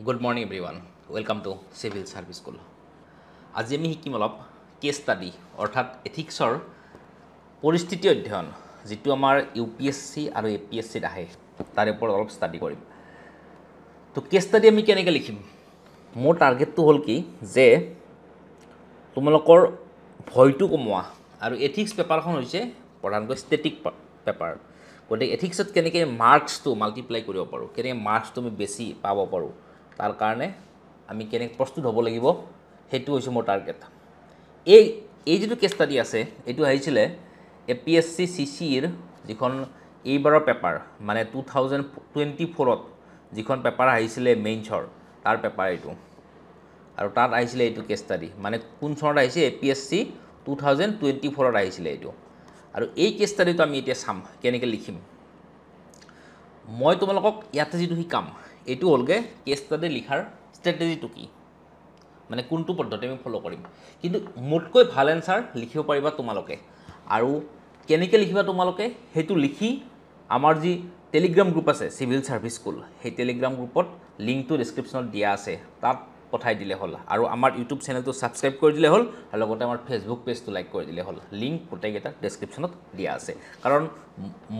Good morning everyone. Welcome to Civil Service School. আজি আমি শিকিম অলপ কেছ ষ্টাডি অৰ্থাৎ এথিক্সৰ পৰিস্থিতি অধ্যয়ন যেটো আমাৰ ইউপিএসসি আৰু এপিএসসিত আহে তাৰ ওপৰত অলপ ষ্টাডি কৰিম। তো কেছ ষ্টাডি আমি কেনেকৈ লিখিম? মোৰ টাৰ্গেটটো হ'ল কি যে তোমালোকৰ ভয়টো কমোৱা আৰু এথিক্স পেপাৰখন হৈছে প্ৰধানকৈ ষ্টেটিক পেপাৰ। গতিকে এথিক্সত কেনেকৈ মাৰ্কছটো মাল্টিপ্লাই কৰিব পাৰোঁ, কেনেকৈ মাৰ্কছটো আমি বেছি পাব পাৰোঁ, তাৰ কাৰণে আমি কেনেকৈ প্ৰস্তুত হ'ব লাগিব সেইটো হৈছে মোৰ টাৰ্গেট। এই যিটো কেছ ষ্টাডি আছে এইটো আহিছিলে এপিএসসি চিচিৰ যিখন এইবাৰৰ পেপাৰ মানে 2024ত যিখন পেপাৰ আহিছিলে মেইনছৰ তাৰ পেপাৰ এইটো, আৰু তাত আহিছিলে এইটো কেছ ষ্টাডি মানে কোন চনত আহিছে এপিএসসি 2024ত আহিছিলে এইটো। আৰু এই কেছ ষ্টাডিটো আমি এতিয়া চাম কেনেকৈ লিখিম। মই তোমালোকক ইয়াতে যিটো শিকাম এইটো হ'লগৈ কেছ ষ্টাডি লিখাৰ ষ্ট্ৰেটেজিটো কি, মানে কোনটো পদ্ধতি আমি ফ'ল' কৰিম। কিন্তু মোতকৈ ভাল এনচাৰ লিখিব পাৰিবা তোমালোকে, আৰু কেনেকৈ লিখিবা তোমালোকে সেইটো লিখি আমাৰ যি টেলিগ্ৰাম গ্ৰুপ আছে চিভিল ছাৰ্ভিচ স্কুল, সেই টেলিগ্ৰাম গ্ৰুপত লিংকটো ডেছক্ৰিপশ্যনত দিয়া আছে, তাত পঠাই দিলে হ'ল। আৰু আমাৰ ইউটিউব চেনেলটো ছাবস্ক্ৰাইব কৰি দিলে হ'ল, আৰু লগতে আমাৰ ফেচবুক পেজটো লাইক কৰি দিলে হ'ল। লিংক গোটেইকেইটা ডেছক্ৰিপশ্যনত দিয়া আছে। কাৰণ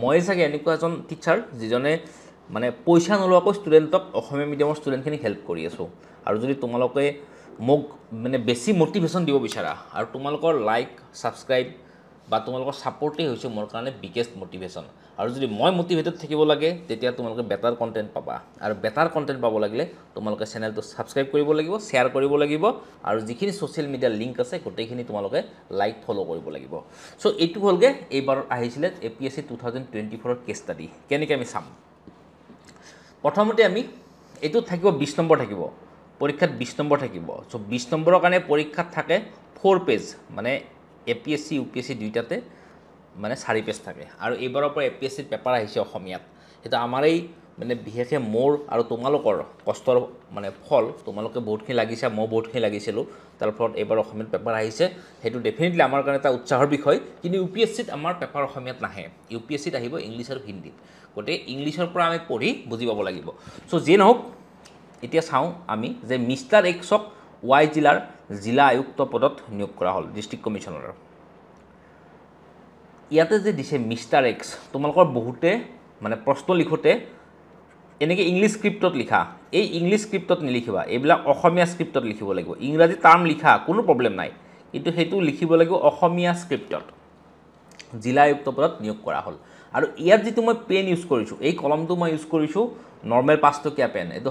মই চাগে এনেকুৱা এজন টিচাৰ যিজনে মানে পইচা নোলোৱাকৈ ষ্টুডেণ্টক অসমীয়া মিডিয়ামৰ ষ্টুডেণ্টখিনিক হেল্প কৰি আছোঁ। আৰু যদি তোমালোকে মোক মানে বেছি মটিভেশ্যন দিব বিচাৰা, আৰু তোমালোকৰ লাইক ছাবস্ক্ৰাইব বা তোমালোকৰ ছাপৰ্টেই হৈছে মোৰ কাৰণে বিগেষ্ট মটিভেশ্যন। আৰু যদি মই মটিভেটেড থাকিব লাগে তেতিয়া তোমালোকে বেটাৰ কণ্টেণ্ট পাবা, আৰু বেটাৰ কণ্টেণ্ট পাব লাগিলে তোমালোকে চেনেলটো ছাবস্ক্ৰাইব কৰিব লাগিব, শ্বেয়াৰ কৰিব লাগিব, আৰু যিখিনি ছ'চিয়েল মিডিয়াৰ লিংক আছে গোটেইখিনি তোমালোকে লাইক ফ'ল' কৰিব লাগিব। চ' এইটো হ'লগৈ এইবাৰ আহিছিলে এপিএসসি 2024ৰ কেছ ষ্টাডি। কেনেকৈ আমি চাম? প্ৰথমতে আমি এইটোত থাকিব 20 নম্বৰ থাকিব, পৰীক্ষাত 20 নম্বৰ থাকিব। চ' 20 নম্বৰৰ কাৰণে পৰীক্ষাত থাকে 4 পেজ, মানে এপিএসসি ইউপিএসসি দুইটাতে মানে 4 পেজ থাকে। আৰু এইবাৰৰ পৰা এপিএসসিৰ পেপাৰ আহিছে অসমীয়াত, সেইটো আমাৰেই মানে বিশেষকৈ মোৰ আৰু তোমালোকৰ কষ্টৰ মানে ফল। তোমালোকে বহুতখিনি লাগিছে, মই বহুতখিনি লাগিছিলোঁ, তাৰ ফলত এইবাৰ অসমীয়াত পেপাৰ আহিছে, সেইটো ডেফিনেটলি আমাৰ কাৰণে এটা উৎসাহৰ বিষয়। কিন্তু ইউপিএসসিত আমাৰ পেপাৰ অসমীয়াত নাহে, ইউপিএসসিত আহিব ইংলিছ আৰু হিন্দীত। গতিকে ইংলিছৰ পৰা আমি পঢ়ি বুজি পাব লাগিব। চ' যিয়ে নহওক এতিয়া চাওঁ আমি যে মিষ্টাৰ এক্সক ৱাই জিলাৰ জিলা আয়ুক্ত পদত নিয়োগ কৰা হ'ল, ডিষ্ট্ৰিক্ট কমিশ্যনাৰৰ। ইয়াতে যে দিছে মিষ্টাৰ এক্স, তোমালোকৰ বহুতে মানে প্ৰশ্ন লিখোঁতে এনেকৈ ইংলিছ স্ক্ৰিপ্টত লিখা, এই ইংলিছ স্ক্ৰিপ্টত নিলিখিবা, এইবিলাক অসমীয়া স্ক্ৰিপ্টত লিখিব লাগিব। ইংৰাজী টাৰ্ম লিখা কোনো প্ৰব্লেম নাই, কিন্তু সেইটো লিখিব লাগিব অসমীয়া স্ক্ৰিপ্টত। জিলা আয়ুক্ত পদত নিয়োগ কৰা হ'ল। আৰু ইয়াত যিটো মই পেন ইউজ কৰিছোঁ, এই কলমটো মই ইউজ কৰিছোঁ নৰ্মেল 5 টকীয়া পেন, এইটো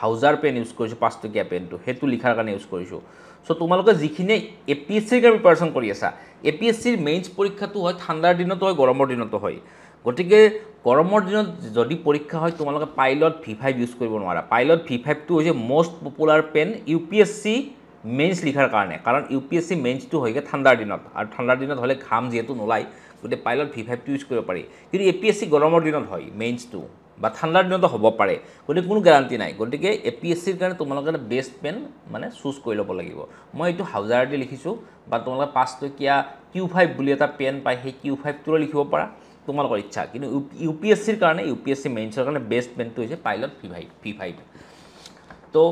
হাউজাৰ পেন ইউজ কৰিছোঁ, 5 টকীয়া পেনটো, সেইটো লিখাৰ কাৰণে ইউজ কৰিছোঁ। চ' তোমালোকে যিখিনি এপিএসচিৰ কাৰণে প্ৰিপাৰেশ্যন কৰি আছা, এপিএসচিৰ মেইনছ পৰীক্ষাটো হয় ঠাণ্ডাৰ দিনতো হয়, গৰমৰ দিনতো হয়। গতিকে গৰমৰ দিনত যদি পৰীক্ষা হয় তোমালোকে পাইলট V5 ইউজ কৰিব নোৱাৰা। পাইলট V5টো হৈছে মষ্ট পপুলাৰ পেন ইউপিএসচি মেইনছ লিখাৰ কাৰণে, কাৰণ ইউপিএসচি মেইনছটো হয়গৈ ঠাণ্ডাৰ দিনত, আৰু ঠাণ্ডাৰ দিনত হ'লে ঘাম যিহেতু নোলায়, গতিকে পাইলট V5টো ইউজ কৰিব পাৰি। কিন্তু এপিএসচি গৰমৰ দিনত হয় মেইনছটো, বা ঠাণ্ডাৰ দিনতো হ'ব পাৰে, গতিকে কোনো গেৰাণ্টি নাই। গতিকে এপিএসচিৰ কাৰণে তোমালোকে বেষ্ট পেন মানে চুজ কৰি ল'ব লাগিব। মই এইটো হাউজাৰ দি লিখিছোঁ, বা তোমালোকে 5 টকীয়া Q5 বুলি এটা পেন পায়, সেই Q5টোৰে লিখিব পাৰা, তোমালোকৰ ইচ্ছা। কিন্তু ইউপিএসচিৰ কাৰণে, ইউপিএসচি মেইনছৰ কাৰণে বেষ্ট পেনটো হৈছে পাইলট V5। তো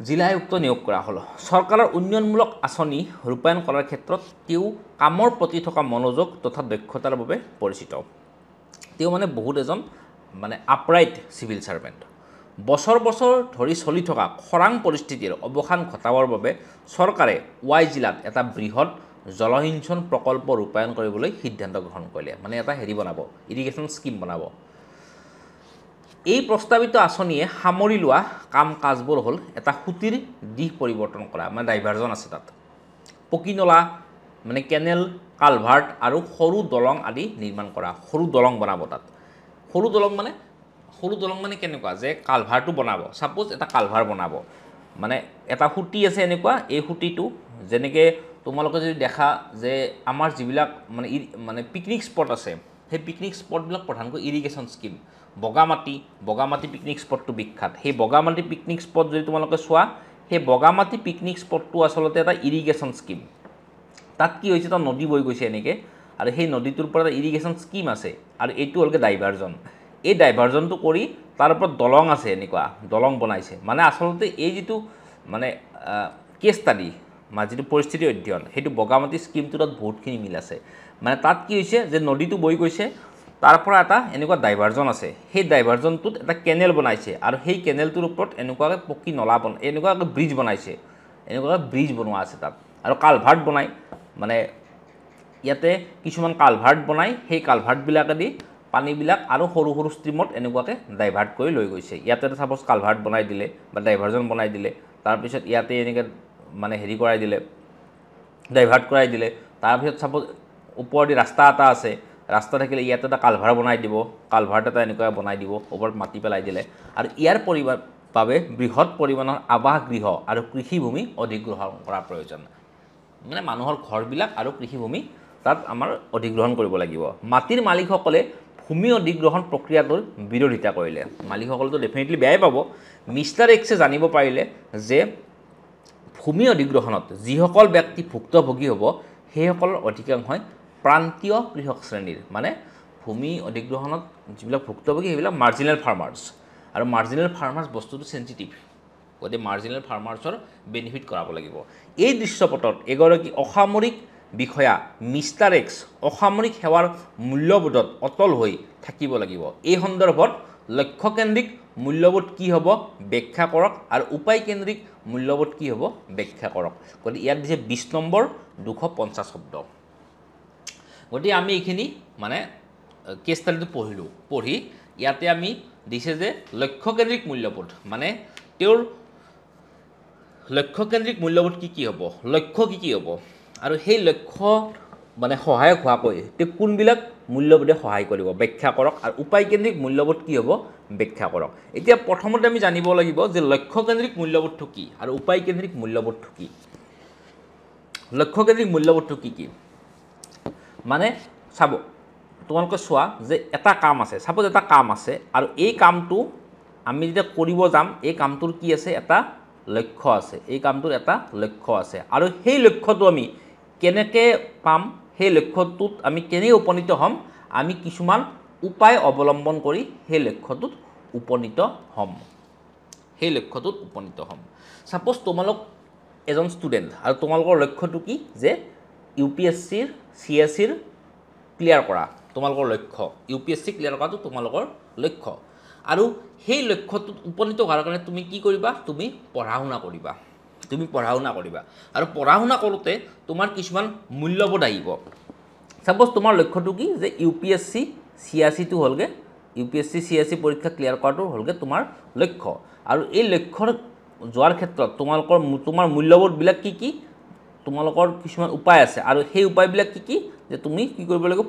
জিলা আয়ুক্ত নিয়োগ কৰা হ'ল। চৰকাৰৰ উন্নয়নমূলক আঁচনি ৰূপায়ণ কৰাৰ ক্ষেত্ৰত তেওঁ কামৰ প্ৰতি থকা মনোযোগ তথা দক্ষতাৰ বাবে পৰিচিত। তেওঁ মানে বহুত এজন মানে আপৰাইট চিভিল ছাৰ্ভেণ্ট। বছৰ বছৰ ধৰি চলি থকা খৰাং পৰিস্থিতিৰ অৱসান ঘটাবৰ বাবে চৰকাৰে ৱাই জিলাত এটা বৃহৎ জলসিঞ্চন প্ৰকল্প ৰূপায়ণ কৰিবলৈ সিদ্ধান্ত গ্ৰহণ কৰিলে, মানে এটা বনাব, ইৰিগেশ্যন স্কিম বনাব। এই প্ৰস্তাৱিত আঁচনিয়ে সামৰি লোৱা কাম কাজবোৰ হ'ল এটা সুতিৰ দিশ পৰিৱৰ্তন কৰা, মানে ডাইভাৰ্জন আছে তাত, পকী নলা মানে কেনেল, কালভাৰ্ট আৰু সৰু দলং আদি নিৰ্মাণ কৰা। সৰু দলং বনাব তাত। সৰু দলং মানে কেনেকুৱা যে কালভাৰটো বনাব, ছাপ'জ এটা কালভাৰ বনাব, মানে এটা সুঁতি আছে এনেকুৱা, এই সুঁতিটো যেনেকৈ তোমালোকে যদি দেখা যে আমাৰ যিবিলাক মানে পিকনিক স্পট আছে, সেই পিকনিক স্পটবিলাক প্ৰধানকৈ ইৰিগেশ্যন স্কিম। বগামাটি পিকনিক স্পটটো বিখ্যাত। সেই বগামাটি পিকনিক স্পট যদি তোমালোকে চোৱা, সেই বগামাটি পিকনিক স্পটটো আচলতে এটা ইৰিগেশ্যন স্কিম। তাত কি হৈছে, এটা নদী বৈ গৈছে এনেকৈ, আৰু সেই নদীটোৰ পৰা এটা ইৰিগেশ্যন স্কিম আছে, আৰু এইটো হ'লগৈ ডাইভাৰ্জন। এই ডাইভাৰজনটো কৰি তাৰ ওপৰত দলং আছে এনেকুৱা দলং বনাইছে মানে আচলতে এই যিটো মানে কেছ ষ্টাডি মানে যিটো পৰিস্থিতি অধ্যয়ন সেইটো বগামাটি স্কিমটোৰ লগত বহুতখিনি মিল আছে মানে তাত কি হৈছে যে নদীটো বৈ গৈছে তাৰ পৰা এটা এনেকুৱা ডাইভাৰজন আছে সেই ডাইভাৰজনটোত এটা কেনেল বনাইছে আৰু সেই কেনেলটোৰ ওপৰত এনেকুৱাকৈ পকী নলা এনেকুৱাকৈ ব্ৰিজ বনাইছে এনেকুৱাকৈ ব্ৰিজ বনোৱা আছে তাত আৰু কালভাৰ্ট বনাই মানে ইয়াতে কিছুমান কালভাৰ্ট বনাই সেই কালভাৰ্টবিলাকেদি পানীবিলাক আৰু সৰু সৰু ষ্ট্ৰীমত এনেকুৱাকৈ ডাইভাৰ্ট কৰি লৈ গৈছে ইয়াতে সাপোজ কালভাৰ্ট বনাই দিলে বা ডাইভাৰজন বনাই দিলে তাৰপিছত ইয়াতে এনেকৈ মানে হেৰি কৰাই দিলে ডাইভাৰ্ট কৰাই দিলে তাৰপিছত সাপোজ ওপৰেদি ৰাস্তা এটা আছে ৰাস্তা থাকিলে ইয়াতে এটা কালভাৰ বনাই দিব কালভাৰ্ট এটা এনেকুৱা বনাই দিব ওপৰত মাটি পেলাই দিলে আৰু ইয়াৰ বাবে বৃহৎ পৰিমাণৰ আৱাস গৃহ আৰু কৃষিভূমি অধিগ্ৰহণ কৰাৰ প্ৰয়োজন মানে মানুহৰ ঘৰবিলাক আৰু কৃষিভূমি তাত আমাৰ অধিগ্ৰহণ কৰিব লাগিব মাটিৰ মালিকসকলে ভূমি অধিগ্ৰহণ প্ৰক্ৰিয়াটোৰ বিৰোধিতা কৰিলে মালিকসকলেতো ডেফিনেটলি বেয়াই পাব মিষ্টাৰ এক্সে জানিব পাৰিলে যে ভূমি অধিগ্ৰহণত যিসকল ব্যক্তি ভুক্তভোগী হ'ব সেইসকলৰ অধিকাংশই প্ৰান্তীয় কৃষক শ্ৰেণীৰ মানে ভূমি অধিগ্ৰহণত যিবিলাক ভুক্তভোগী সেইবিলাক মাৰ্জিনেল ফাৰ্মাৰ্ছ আৰু মাৰ্জিনেল ফাৰ্মাৰ্ছ বস্তুটো সেনচিটিভ গতিকে মাৰ্জিনেল ফাৰ্মাৰ্ছৰ বেনিফিট কৰাব লাগিব এই দৃশ্যপটত এগৰাকী অসামৰিক বিষয়া মিষ্টাৰ এক্স অসামৰিক সেৱাৰ মূল্যবোধত অটল হৈ থাকিব লাগিব এই সন্দৰ্ভত লক্ষ্যকেন্দ্ৰিক মূল্যবোধ কি হ'ব ব্যাখ্যা কৰক আৰু উপায়কেন্দ্ৰিক মূল্যবোধ কি হ'ব ব্যাখ্যা কৰক গতিকে ইয়াত দিছে 20 নম্বৰ 250 শব্দ গতিকে আমি এইখিনি মানে কেছ ষ্টাডিটো পঢ়ি ইয়াতে আমি দিছে যে লক্ষ্যকেন্দ্ৰিক মূল্যবোধ মানে তেওঁৰ লক্ষ্যকেন্দ্ৰিক মূল্যবোধ কি হ'ব লক্ষ্য কি হ'ব আৰু সেই লক্ষ্য মানে সহায়ক হোৱাকৈ তেওঁ কোনবিলাক মূল্যবোধে সহায় কৰিব ব্যাখ্যা কৰক আৰু উপায়কেন্দ্ৰিক মূল্যবোধ কি হ'ব ব্যাখ্যা কৰক এতিয়া প্ৰথমতে আমি জানিব লাগিব যে লক্ষ্যকেন্দ্ৰিক মূল্যবোধটো কি আৰু উপায়কেন্দ্ৰিক মূল্যবোধটো কি লক্ষ্যকেন্দ্ৰিক মূল্যবোধটো কি মানে চাব তোমালোকে চোৱা যে এটা কাম আছে সাপোজ এটা কাম আছে আৰু এই কামটো আমি যেতিয়া কৰিব যাম এই কামটোৰ কি আছে এটা লক্ষ্য আছে এই কামটোৰ এটা লক্ষ্য আছে আৰু সেই লক্ষ্যটো আমি কেনেকৈ পাম সেই লক্ষ্যটোত আমি কেনেকৈ উপনীত হ'ম আমি কিছুমান উপায় অৱলম্বন কৰি সেই লক্ষ্যটোত উপনীত হ'ম সাপোজ তোমালোক এজন ষ্টুডেণ্ট আৰু তোমালোকৰ লক্ষ্যটো কি যে ইউপিএছচিৰ চিএছচিৰ ক্লিয়াৰ কৰা তোমালোকৰ লক্ষ্য ইউপিএছচি ক্লিয়াৰ কৰাটো তোমালোকৰ লক্ষ্য আৰু সেই লক্ষ্যটোত উপনীত হোৱাৰ কাৰণে তুমি কি কৰিবা তুমি পঢ়া শুনা কৰিবা আৰু পঢ়া শুনা কৰোঁতে তোমাৰ কিছুমান মূল্যবোধ আহিব সাপোজ তোমাৰ লক্ষ্যটো কি যে ইউপিএছচি চিএছচিটো হ'লগৈ ইউপিএছচি চিএছচি পৰীক্ষা ক্লিয়াৰ কৰাটো হ'লগৈ তোমাৰ লক্ষ্য আৰু এই লক্ষ্যৰ যোৱাৰ ক্ষেত্ৰত তোমাৰ মূল্যবোধবিলাক কি তোমালোকৰ কিছুমান উপায় আছে আৰু সেই উপায়বিলাক কি যে তুমি কি কৰিব লাগিব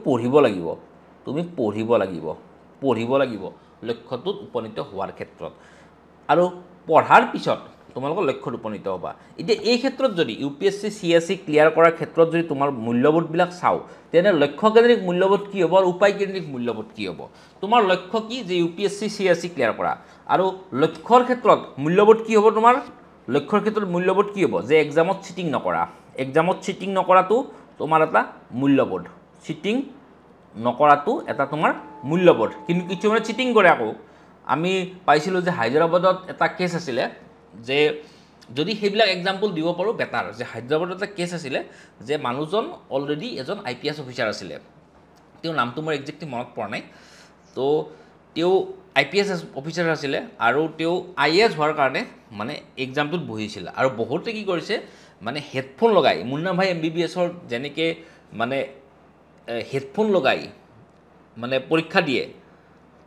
পঢ়িব লাগিব লক্ষ্যটোত উপনীত হোৱাৰ ক্ষেত্ৰত আৰু পঢ়াৰ পিছত তোমালোকৰ লক্ষ্যত উপনীত হ'বা এতিয়া এই ক্ষেত্ৰত যদি ইউপিএছচি চিএছচি ক্লিয়াৰ কৰাৰ ক্ষেত্ৰত যদি তোমাৰ মূল্যবোধবিলাক চাওঁ তেনে লক্ষ্যকেন্দ্ৰিক মূল্যবোধ কি হ'ব আৰু উপায়কেন্দ্ৰিক মূল্যবোধ কি হ'ব তোমাৰ লক্ষ্য কি যে ইউপিএছচি চিএছচি ক্লিয়াৰ কৰা আৰু লক্ষ্যৰ ক্ষেত্ৰত মূল্যবোধ কি হ'ব তোমাৰ লক্ষ্যৰ ক্ষেত্ৰত মূল্যবোধ কি হ'ব যে এক্সামত চিটিং নকৰাটো তোমাৰ এটা মূল্যবোধ তোমাৰ মূল্যবোধ কিন্তু কিছুমানে চিটিং কৰে আকৌ আমি পাইছিলোঁ যে হায়দৰাবাদত এটা কেছ আছিলে যে যদি সেইবিলাক এক্সাম্পল দিব পাৰোঁ বেটাৰ যে হায়দৰাবাদত এটা কেছ আছিলে যে মানুহজন অলৰেডি এজন IPS অফিচাৰ আছিলে তেওঁৰ নামটো মোৰ একজেক্টলি মনত পৰা নাই তো তেওঁ IPS অফিচাৰ আছিলে আৰু তেওঁ IAS হোৱাৰ কাৰণে মানে এক্সামটোত বহিছিল আৰু বহুতে কি কৰিছে মানে হেডফোন লগাই মুন্না ভাই MBBSৰ যেনেকৈ মানে হেডফোন লগাই মানে পৰীক্ষা দিয়ে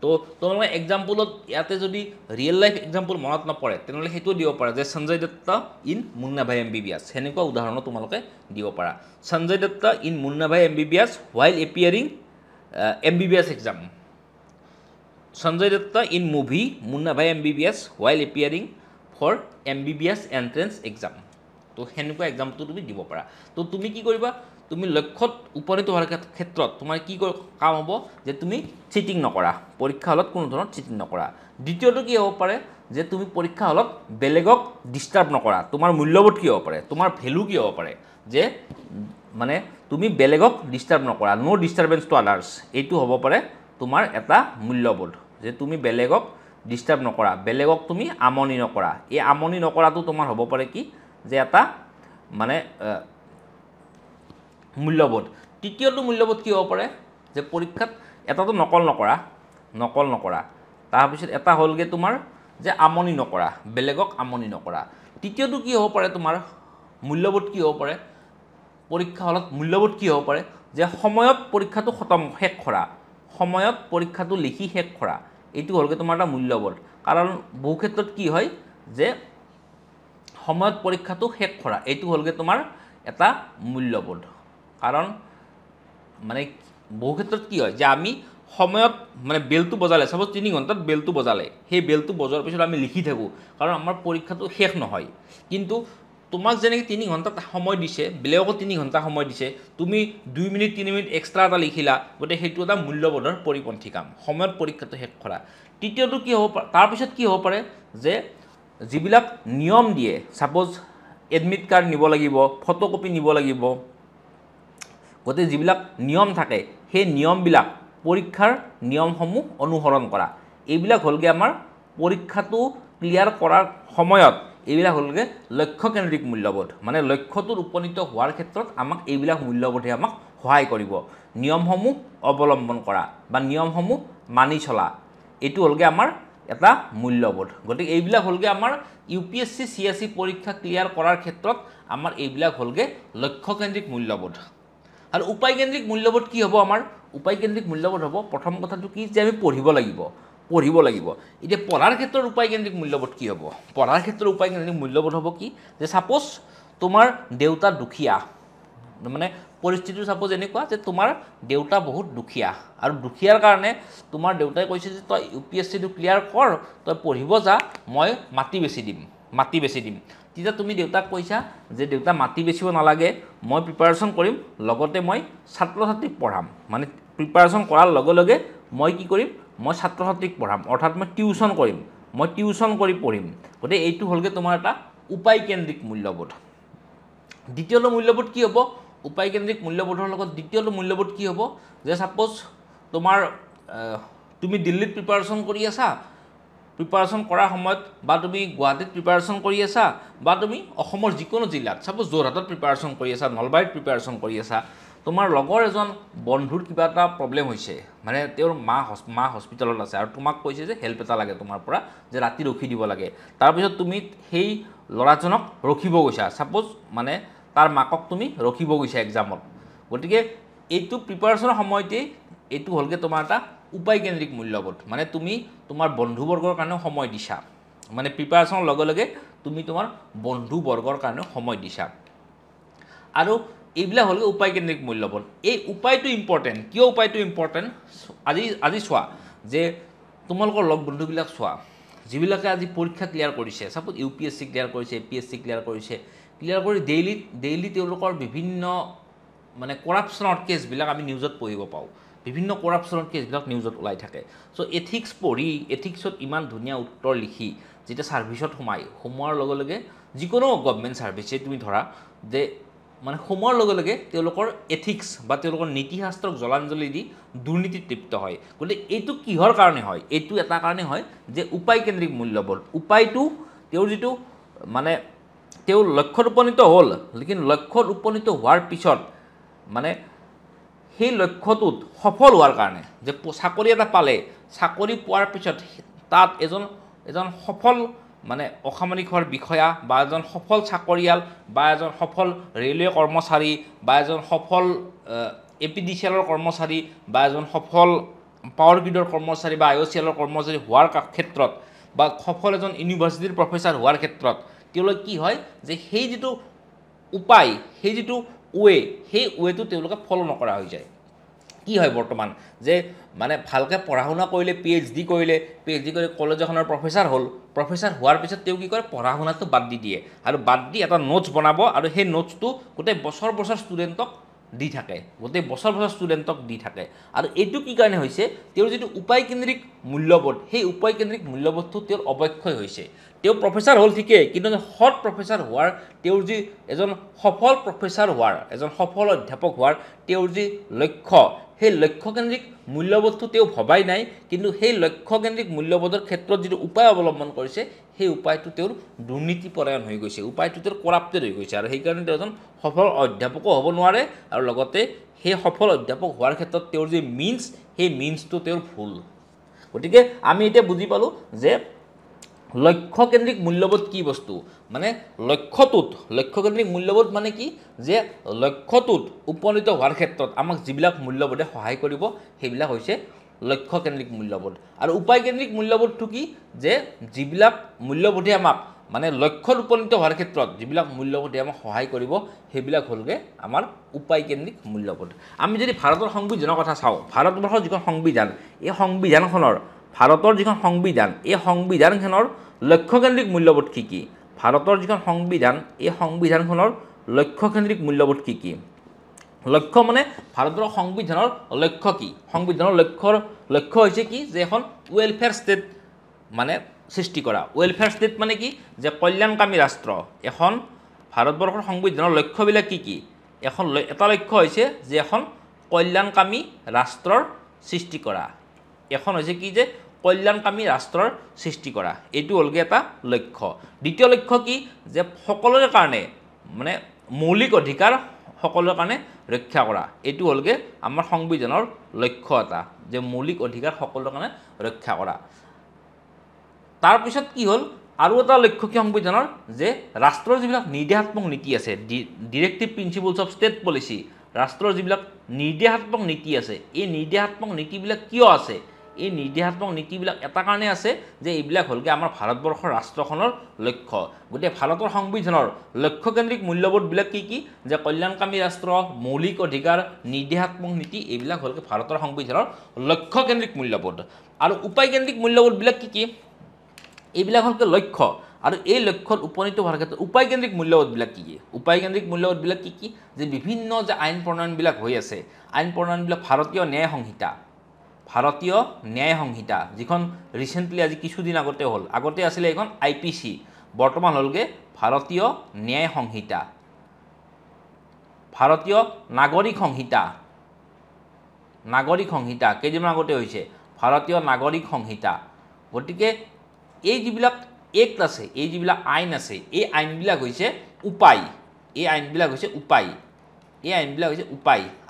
তো তোমালোকে এক্সাম্পলত ইয়াতে যদি ৰিয়েল লাইফ এক্সাম্পল মনত নপৰে তেনেহ'লে সেইটোও দিব পাৰা যে সঞ্জয় দত্ত ইন মুন্না ভাই MBBS সেনেকুৱা উদাহৰণো তোমালোকে দিব পাৰা সঞ্জয় দত্ত ইন মুন্না ভাই MBBS while appearing MBBS exam Sanjay Dutta in movie Munna ভাই MBBS while appearing for MBBS entrance exam তো সেনেকুৱা এক্সামটো তুমি দিব পাৰা তো তুমি কি কৰিবা তুমি লক্ষ্যত উপনীত হোৱাৰ ক্ষেত্ৰত তোমাৰ কি কাম হ'ব যে তুমি চিটিং নকৰা পৰীক্ষা হলত কোনো ধৰণৰ চিটিং নকৰা দ্বিতীয়টো কি হ'ব পাৰে যে তুমি পৰীক্ষা হলত বেলেগক ডিষ্টাৰ্ব নকৰা তোমাৰ মূল্যবোধ কি হ'ব পাৰে তোমাৰ ভেলু কি হ'ব পাৰে যে মানে তুমি বেলেগক ডিষ্টাৰ্ব নকৰা নো ডিষ্টাৰ্বেন্স টু আদাৰ্ছ এইটো হ'ব পাৰে তোমাৰ এটা মূল্যবোধ যে তুমি বেলেগক ডিস্টাৰ্ব নকৰা, বেলেগক তুমি আমনি নকৰা। এই আমনি নকৰাটো তোমাৰ হ'ব পাৰে কি যে এটা মানে মূল্যবোধ। তৃতীয়টো মূল্যবোধ কি হ'ব পাৰে যে পৰীক্ষাত এটাটো নকল নকৰা, তাৰপিছত এটা হ'লগৈ তোমাৰ যে আমনি নকৰা, বেলেগক আমনি নকৰা। তৃতীয়টো কি হ'ব পাৰে তোমাৰ মূল্যবোধ কি হ'ব পাৰে পৰীক্ষা হলত মূল্যবোধ কি হ'ব পাৰে যে সময়ত পৰীক্ষাটো শেষ কৰা, সময়ত পৰীক্ষাটো লিখি শেষ কৰা। এইটো হ'লগৈ তোমাৰ এটা মূল্যবোধ। কাৰণ বহু ক্ষেত্ৰত কি হয় যে সময়ত পৰীক্ষাটো শেষ কৰা, এইটো হ'লগৈ তোমাৰ এটা মূল্যবোধ। কাৰণ মানে বহু ক্ষেত্ৰত কি হয় যে আমি সময়ত মানে বেলটো বজালে, চাপ'জ 3 ঘণ্টাত বেলটো বজালে, সেই বেলটো বজোৱাৰ পিছত আমি লিখি থাকোঁ কাৰণ আমাৰ পৰীক্ষাটো শেষ নহয়। কিন্তু তোমাক যেনেকৈ 3 ঘণ্টা সময় দিছে, বেলেগকো 3 ঘণ্টা সময় দিছে, তুমি 2 মিনিট 3 মিনিট এক্সট্ৰা এটা লিখিলা, গতিকে সেইটো এটা মূল্যবোধৰ পৰিপন্থী কাম, সময়ত পৰীক্ষাটো শেষ কৰা। তৃতীয়টো কি হ'ব পাৰে, তাৰপিছত কি হ'ব পাৰে যে যিবিলাক নিয়ম দিয়ে, ছাপ'জ এডমিট কাৰ্ড নিব লাগিব, ফটোকপি নিব লাগিব, গতিকে যিবিলাক নিয়ম থাকে সেই নিয়মবিলাক পৰীক্ষাৰ নিয়মসমূহ অনুসৰণ কৰা, এইবিলাক হ'লগৈ আমাৰ পৰীক্ষাটো ক্লিয়াৰ কৰাৰ সময়ত এইবিলাক হ'লগৈ লক্ষ্যকেন্দ্ৰিক মূল্যবোধ। মানে লক্ষ্যটোত উপনীত হোৱাৰ ক্ষেত্ৰত আমাক এইবিলাক মূল্যবোধে আমাক সহায় কৰিব। নিয়মসমূহ অৱলম্বন কৰা বা নিয়মসমূহ মানি চলা, এইটো হ'লগৈ আমাৰ এটা মূল্যবোধ। গতিকে এইবিলাক হ'লগৈ আমাৰ UPSC CSC পৰীক্ষা ক্লিয়াৰ কৰাৰ ক্ষেত্ৰত আমাৰ এইবিলাক হ'লগৈ লক্ষ্যকেন্দ্ৰিক মূল্যবোধ। আৰু উপায়কেন্দ্ৰিক মূল্যবোধ কি হ'ব আমাৰ? উপায়কেন্দ্ৰিক মূল্যবোধ হ'ব প্ৰথম কথাটো কি যে আমি পঢ়িব লাগিব। এতিয়া পঢ়াৰ ক্ষেত্ৰত উপায়কেন্দ্ৰিক মূল্যবোধ কি হ'ব? পঢ়াৰ ক্ষেত্ৰত উপায়কেন্দ্ৰিক মূল্যবোধ হ'ব কি যে ছাপ'জ তোমাৰ দেউতা দুখীয়া, মানে পৰিস্থিতিটো ছাপ'জ এনেকুৱা যে তোমাৰ দেউতা বহুত দুখীয়া, আৰু দুখীয়াৰ কাৰণে তোমাৰ দেউতাই কৈছে যে তই UPSCটো ক্লিয়াৰ কৰ, তই পঢ়িব যা, মই মাটি বেচি দিম। তেতিয়া তুমি দেউতাক কৈছা যে দেউতা মাটি বেচিব নালাগে, মই প্ৰিপাৰেশ্যন কৰিম, লগতে মই ছাত্ৰ ছাত্ৰীক পঢ়াম। মানে প্ৰিপাৰেশ্যন কৰাৰ লগে লগে মই কি কৰিম, মই ছাত্ৰ ছাত্ৰীক পঢ়াম, অৰ্থাৎ মই টিউশ্যন কৰিম, মই টিউশ্যন কৰি পঢ়িম। গতিকে এইটো হ'লগৈ তোমাৰ এটা উপায়কেন্দ্ৰিক মূল্যবোধ। দ্বিতীয়টো মূল্যবোধ কি হ'ব? উপায়কেন্দ্ৰিক মূল্যবোধৰ লগত দ্বিতীয়টো মূল্যবোধ কি হ'ব যে ছাপ'জ তোমাৰ তুমি দিল্লীত প্ৰিপাৰেশ্যন কৰি আছা, প্ৰিপাৰেশ্যন কৰাৰ সময়ত বা তুমি গুৱাহাটীত প্ৰিপাৰেশ্যন কৰি আছা, বা তুমি অসমৰ যিকোনো জিলাত, ছাপ'জ যোৰহাটত প্ৰিপাৰেশ্যন কৰি আছা, নলবাৰীত প্ৰিপাৰেশ্যন কৰি আছা, তোমাৰ লগৰ এজন বন্ধুৰ কিবা এটা প্ৰব্লেম হৈছে, মানে তেওঁৰ মা হস্পিটেলত আছে আৰু তোমাক কৈছে যে হেল্প এটা লাগে তোমাৰ পৰা, যে ৰাতি ৰখি দিব লাগে। তাৰপিছত তুমি সেই ল'ৰাজনক ৰখিব গৈছা, ছাপ'জ মানে তাৰ মাকক তুমি ৰখিব গৈছা এক্সামত। গতিকে এইটো প্ৰিপাৰেশ্যনৰ সময়তেই এইটো হ'লগৈ তোমাৰ এটা উপায়কেন্দ্ৰিক মূল্যবোধ। মানে তুমি তোমাৰ বন্ধুবৰ্গৰ কাৰণেও সময় দিছা, মানে প্ৰিপাৰেশ্যনৰ লগে লগে তুমি তোমাৰ বন্ধুবৰ্গৰ কাৰণেও সময় দিছা। আৰু এইবিলাক হ'লগৈ উপায়কেন্দ্ৰিক মূল্যবোধ। এই উপায়টো ইম্পৰ্টেণ্ট। কিয় উপায়টো ইম্পৰ্টেণ্ট? আজি চোৱা যে তোমালোকৰ লগ বন্ধুবিলাক চোৱা, যিবিলাকে আজি পৰীক্ষা ক্লিয়াৰ কৰিছে, ছাপ'জ UPSC ক্লিয়াৰ কৰিছে, APSC ক্লিয়াৰ কৰিছে, ক্লিয়াৰ কৰি ডেইলি তেওঁলোকৰ বিভিন্ন মানে কৰাপশ্যনৰ কেছবিলাক আমি নিউজত পঢ়িব পাওঁ, বিভিন্ন কৰাপশ্যনৰ কেছবিলাক নিউজত ওলাই থাকে। চ' এথিক্স পঢ়ি, এথিক্সত ইমান ধুনীয়া উত্তৰ লিখি যেতিয়া ছাৰ্ভিচত সোমোৱাৰ লগে লগে যিকোনো গভমেণ্ট ছাৰ্ভিচে তুমি ধৰা যে মানে সোমোৱাৰ লগে লগে তেওঁলোকৰ এথিক্স বা তেওঁলোকৰ নীতিশাস্ত্ৰক জলাঞ্জলি দি দুৰ্নীতিত লিপ্ত হয়। গতিকে এইটো কিহৰ কাৰণে হয়? এইটো এটা কাৰণে হয় যে উপায়কেন্দ্ৰিক মূল্যবোধ। উপায়টো তেওঁৰ যিটো মানে তেওঁৰ লক্ষ্যত উপনীত হ'ল, লেকিন লক্ষ্যত উপনীত হোৱাৰ পিছত মানে সেই লক্ষ্যটোত সফল হোৱাৰ কাৰণে যে চাকৰি এটা পালে, চাকৰি পোৱাৰ পিছত তাত এজন সফল মানে অসামৰিক হোৱাৰ বিষয়া বা এজন সফল চাকৰিয়াল বা এজন সফল ৰেলৱে কৰ্মচাৰী বা এজন সফল APDCL কৰ্মচাৰী বা এজন সফল পাৱাৰ গ্ৰীডৰ কৰ্মচাৰী বা IOCL কৰ্মচাৰী হোৱাৰ ক্ষেত্ৰত বা সফল এজন ইউনিভাৰ্চিটিৰ প্ৰফেচাৰ হোৱাৰ ক্ষেত্ৰত তেওঁলোকে কি হয় যে সেই যিটো উপায়, সেই যিটো সেই ৱেটো তেওঁলোকে ফ'ল' নকৰা হৈ যায়। কি হয় বৰ্তমান যে মানে ভালকৈ পঢ়া শুনা কৰিলে, PhD কৰি কলেজ এখনৰ প্ৰফেচাৰ হ'ল, প্ৰফেচাৰ হোৱাৰ পিছত তেওঁ কি কৰে, পঢ়া শুনাটো বাদ দি দিয়ে আৰু বাদ দি এটা নোটছ বনাব আৰু সেই নোটছটো গোটেই বছৰ ষ্টুডেণ্টক দি থাকে, আৰু এইটো কি কাৰণে হৈছে? তেওঁৰ যিটো উপায়কেন্দ্ৰিক মূল্যবোধ, সেই উপায়কেন্দ্ৰিক মূল্যবোধটো তেওঁৰ অৱক্ষয় হৈছে। তেওঁ প্ৰফেচাৰ হ'ল ঠিকেই, কিন্তু সৎ প্ৰফেচাৰ হোৱাৰ, তেওঁৰ যি এজন সফল প্ৰফেচাৰ হোৱাৰ, এজন সফল অধ্যাপক হোৱাৰ তেওঁৰ যি লক্ষ্য, সেই লক্ষ্যকেন্দ্ৰিক মূল্যবোধটো তেওঁ ভবাই নাই কিন্তু সেই লক্ষ্যকেন্দ্ৰিক মূল্যবোধৰ ক্ষেত্ৰত যিটো উপায় অৱলম্বন কৰিছে সেই উপায়টো তেওঁৰ দুৰ্নীতিপৰায়ণ হৈ গৈছে উপায়টো তেওঁৰ কৰাপ্টেড হৈ গৈছে আৰু সেইকাৰণে তেওঁ এজন সফল অধ্যাপকো হ'ব নোৱাৰে আৰু লগতে সেই সফল অধ্যাপক হোৱাৰ ক্ষেত্ৰত তেওঁৰ যে মিন্স সেই মিন্সটো তেওঁৰ ভুল গতিকে আমি এতিয়া বুজি পালোঁ যে লক্ষ্যকেন্দ্ৰিক মূল্যবোধ কি বস্তু মানে লক্ষ্যকেন্দ্ৰিক মূল্যবোধ মানে কি যে লক্ষ্যটোত উপনীত হোৱাৰ ক্ষেত্ৰত আমাক যিবিলাক মূল্যবোধে সহায় কৰিব সেইবিলাক হৈছে লক্ষ্যকেন্দ্ৰিক মূল্যবোধ আৰু উপায়কেন্দ্ৰিক মূল্যবোধটো কি যে যিবিলাক মূল্যবোধে আমাক মানে লক্ষ্যত উপনীত হোৱাৰ ক্ষেত্ৰত যিবিলাক মূল্যবোধে আমাক সহায় কৰিব সেইবিলাক হ'লগৈ আমাৰ উপায়কেন্দ্ৰিক মূল্যবোধ আমি যদি ভাৰতৰ সংবিধানৰ কথা চাওঁ ভাৰতবৰ্ষৰ যিখন সংবিধান এই সংবিধানখনৰ ভাৰতৰ যিখন সংবিধান এই সংবিধানখনৰ লক্ষ্যকেন্দ্ৰিক মূল্যবোধ কি কি ভাৰতৰ যিখন সংবিধান এই সংবিধানখনৰ লক্ষ্যকেন্দ্ৰিক মূল্যবোধ কি কি লক্ষ্য মানে ভাৰতৰ সংবিধানৰ লক্ষ্য কি সংবিধানৰ লক্ষ্য হৈছে কি যে এখন ৱেলফেয়াৰ ষ্টেট মানে সৃষ্টি কৰা ৱেলফেয়াৰ ষ্টেট মানে কি যে কল্যাণকামী ৰাষ্ট্ৰ এখন ভাৰতবৰ্ষৰ সংবিধানৰ লক্ষ্যবিলাক কি কি এখন এটা লক্ষ্য হৈছে যে এখন কল্যাণকামী ৰাষ্ট্ৰৰ সৃষ্টি কৰা এখন হৈছে কি যে কল্যাণকামী ৰাষ্ট্ৰৰ সৃষ্টি কৰা এইটো হ'লগৈ এটা লক্ষ্য দ্বিতীয় লক্ষ্য কি যে সকলোৰে কাৰণে মানে মৌলিক অধিকাৰ সকলোৰে কাৰণে ৰক্ষা কৰা এইটো হ'লগৈ আমাৰ সংবিধানৰ লক্ষ্য এটা যে মৌলিক অধিকাৰ সকলোৰে কাৰণে ৰক্ষা কৰা তাৰপিছত কি হ'ল আৰু এটা লক্ষ্য কি সংবিধানৰ যে ৰাষ্ট্ৰৰ যিবিলাক নিৰ্দেশাত্মক নীতি আছে ডিৰেক্টিভ প্ৰিন্সিপলছ অফ ষ্টেট পলিচি ৰাষ্ট্ৰৰ যিবিলাক নিৰ্দেশাত্মক নীতি আছে এই নিৰ্দেশাত্মক নীতিবিলাক কিয় আছে এই নিৰ্দেশাত্মক নীতিবিলাক এটা কাৰণে আছে যে এইবিলাক হ'লগৈ আমাৰ ভাৰতবৰ্ষৰ ৰাষ্ট্ৰখনৰ লক্ষ্য গতিকে ভাৰতৰ সংবিধানৰ লক্ষ্যকেন্দ্ৰিক মূল্যবোধবিলাক কি কি যে কল্যাণকামী ৰাষ্ট্ৰ মৌলিক অধিকাৰ নিৰ্দেশাত্মক নীতি এইবিলাক হ'লগৈ ভাৰতৰ সংবিধানৰ লক্ষ্যকেন্দ্ৰিক মূল্যবোধ আৰু উপায়কেন্দ্ৰিক মূল্যবোধবিলাক কি কি এইবিলাক হ'লগৈ লক্ষ্য আৰু এই লক্ষ্যত উপনীত হোৱাৰ ক্ষেত্ৰত উপায়কেন্দ্ৰিক মূল্যবোধবিলাক কি কি উপায়কেন্দ্ৰিক মূল্যবোধবিলাক কি কি যে বিভিন্ন যে আইন প্ৰণয়নবিলাক হৈ আছে আইন প্ৰণয়নবিলাক ভাৰতীয় ন্যায় সংহিতা যিখন ৰিচেণ্টলি আজি কিছুদিন আগতে হ'ল আগতে আছিলে এইখন IPC বৰ্তমান হ'লগৈ ভাৰতীয় ন্যায় সংহিতা ভাৰতীয় নাগৰিক সংহিতা কেইদিনমান আগতে হৈছে ভাৰতীয় নাগৰিক সংহিতা গতিকে এই যিবিলাক এক্ট আছে এই যিবিলাক আইন আছে এই আইনবিলাক হৈছে উপায়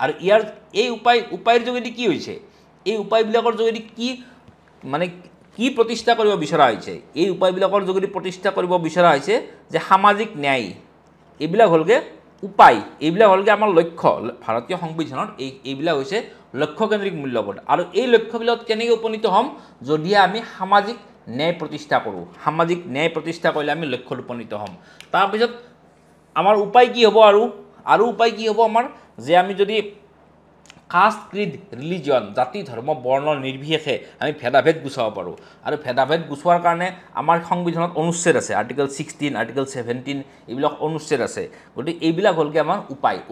আৰু ইয়াৰ এই উপায়ৰ যোগেদি কি হৈছে এই উপায়বিলাকৰ যোগেদি কি মানে কি প্ৰতিষ্ঠা কৰিব বিচৰা হৈছে এই উপায়বিলাকৰ যোগেদি প্ৰতিষ্ঠা কৰিব বিচৰা হৈছে যে সামাজিক ন্যায় এইবিলাক হ'লগৈ উপায় এইবিলাক হ'লগৈ আমাৰ লক্ষ্য ভাৰতীয় সংবিধানৰ এইবিলাক হৈছে লক্ষ্যকেন্দ্ৰিক মূল্যবোধ আৰু এই লক্ষ্যবিলাকত কেনেকৈ উপনীত হ'ম যদিহে আমি সামাজিক ন্যায় প্ৰতিষ্ঠা কৰোঁ সামাজিক ন্যায় প্ৰতিষ্ঠা কৰিলে আমি লক্ষ্যত উপনীত হ'ম তাৰপিছত আমাৰ উপায় কি হ'ব আৰু উপায় কি হ'ব আমাৰ যে আমি যদি কাষ্ট ক্ৰিড ৰিলিজন জাতি ধৰ্ম বৰ্ণ নিৰ্বিশেষে আমি ভেদাভেদ গুচাব পাৰোঁ আৰু ভেদাভেদ গুচোৱাৰ কাৰণে আমাৰ সংবিধানত অনুচ্ছেদ আছে আৰ্টিকল 16 আৰ্টিকল 17 এইবিলাক অনুচ্ছেদ আছে গতিকে এইবিলাক হ'লগৈ আমাৰ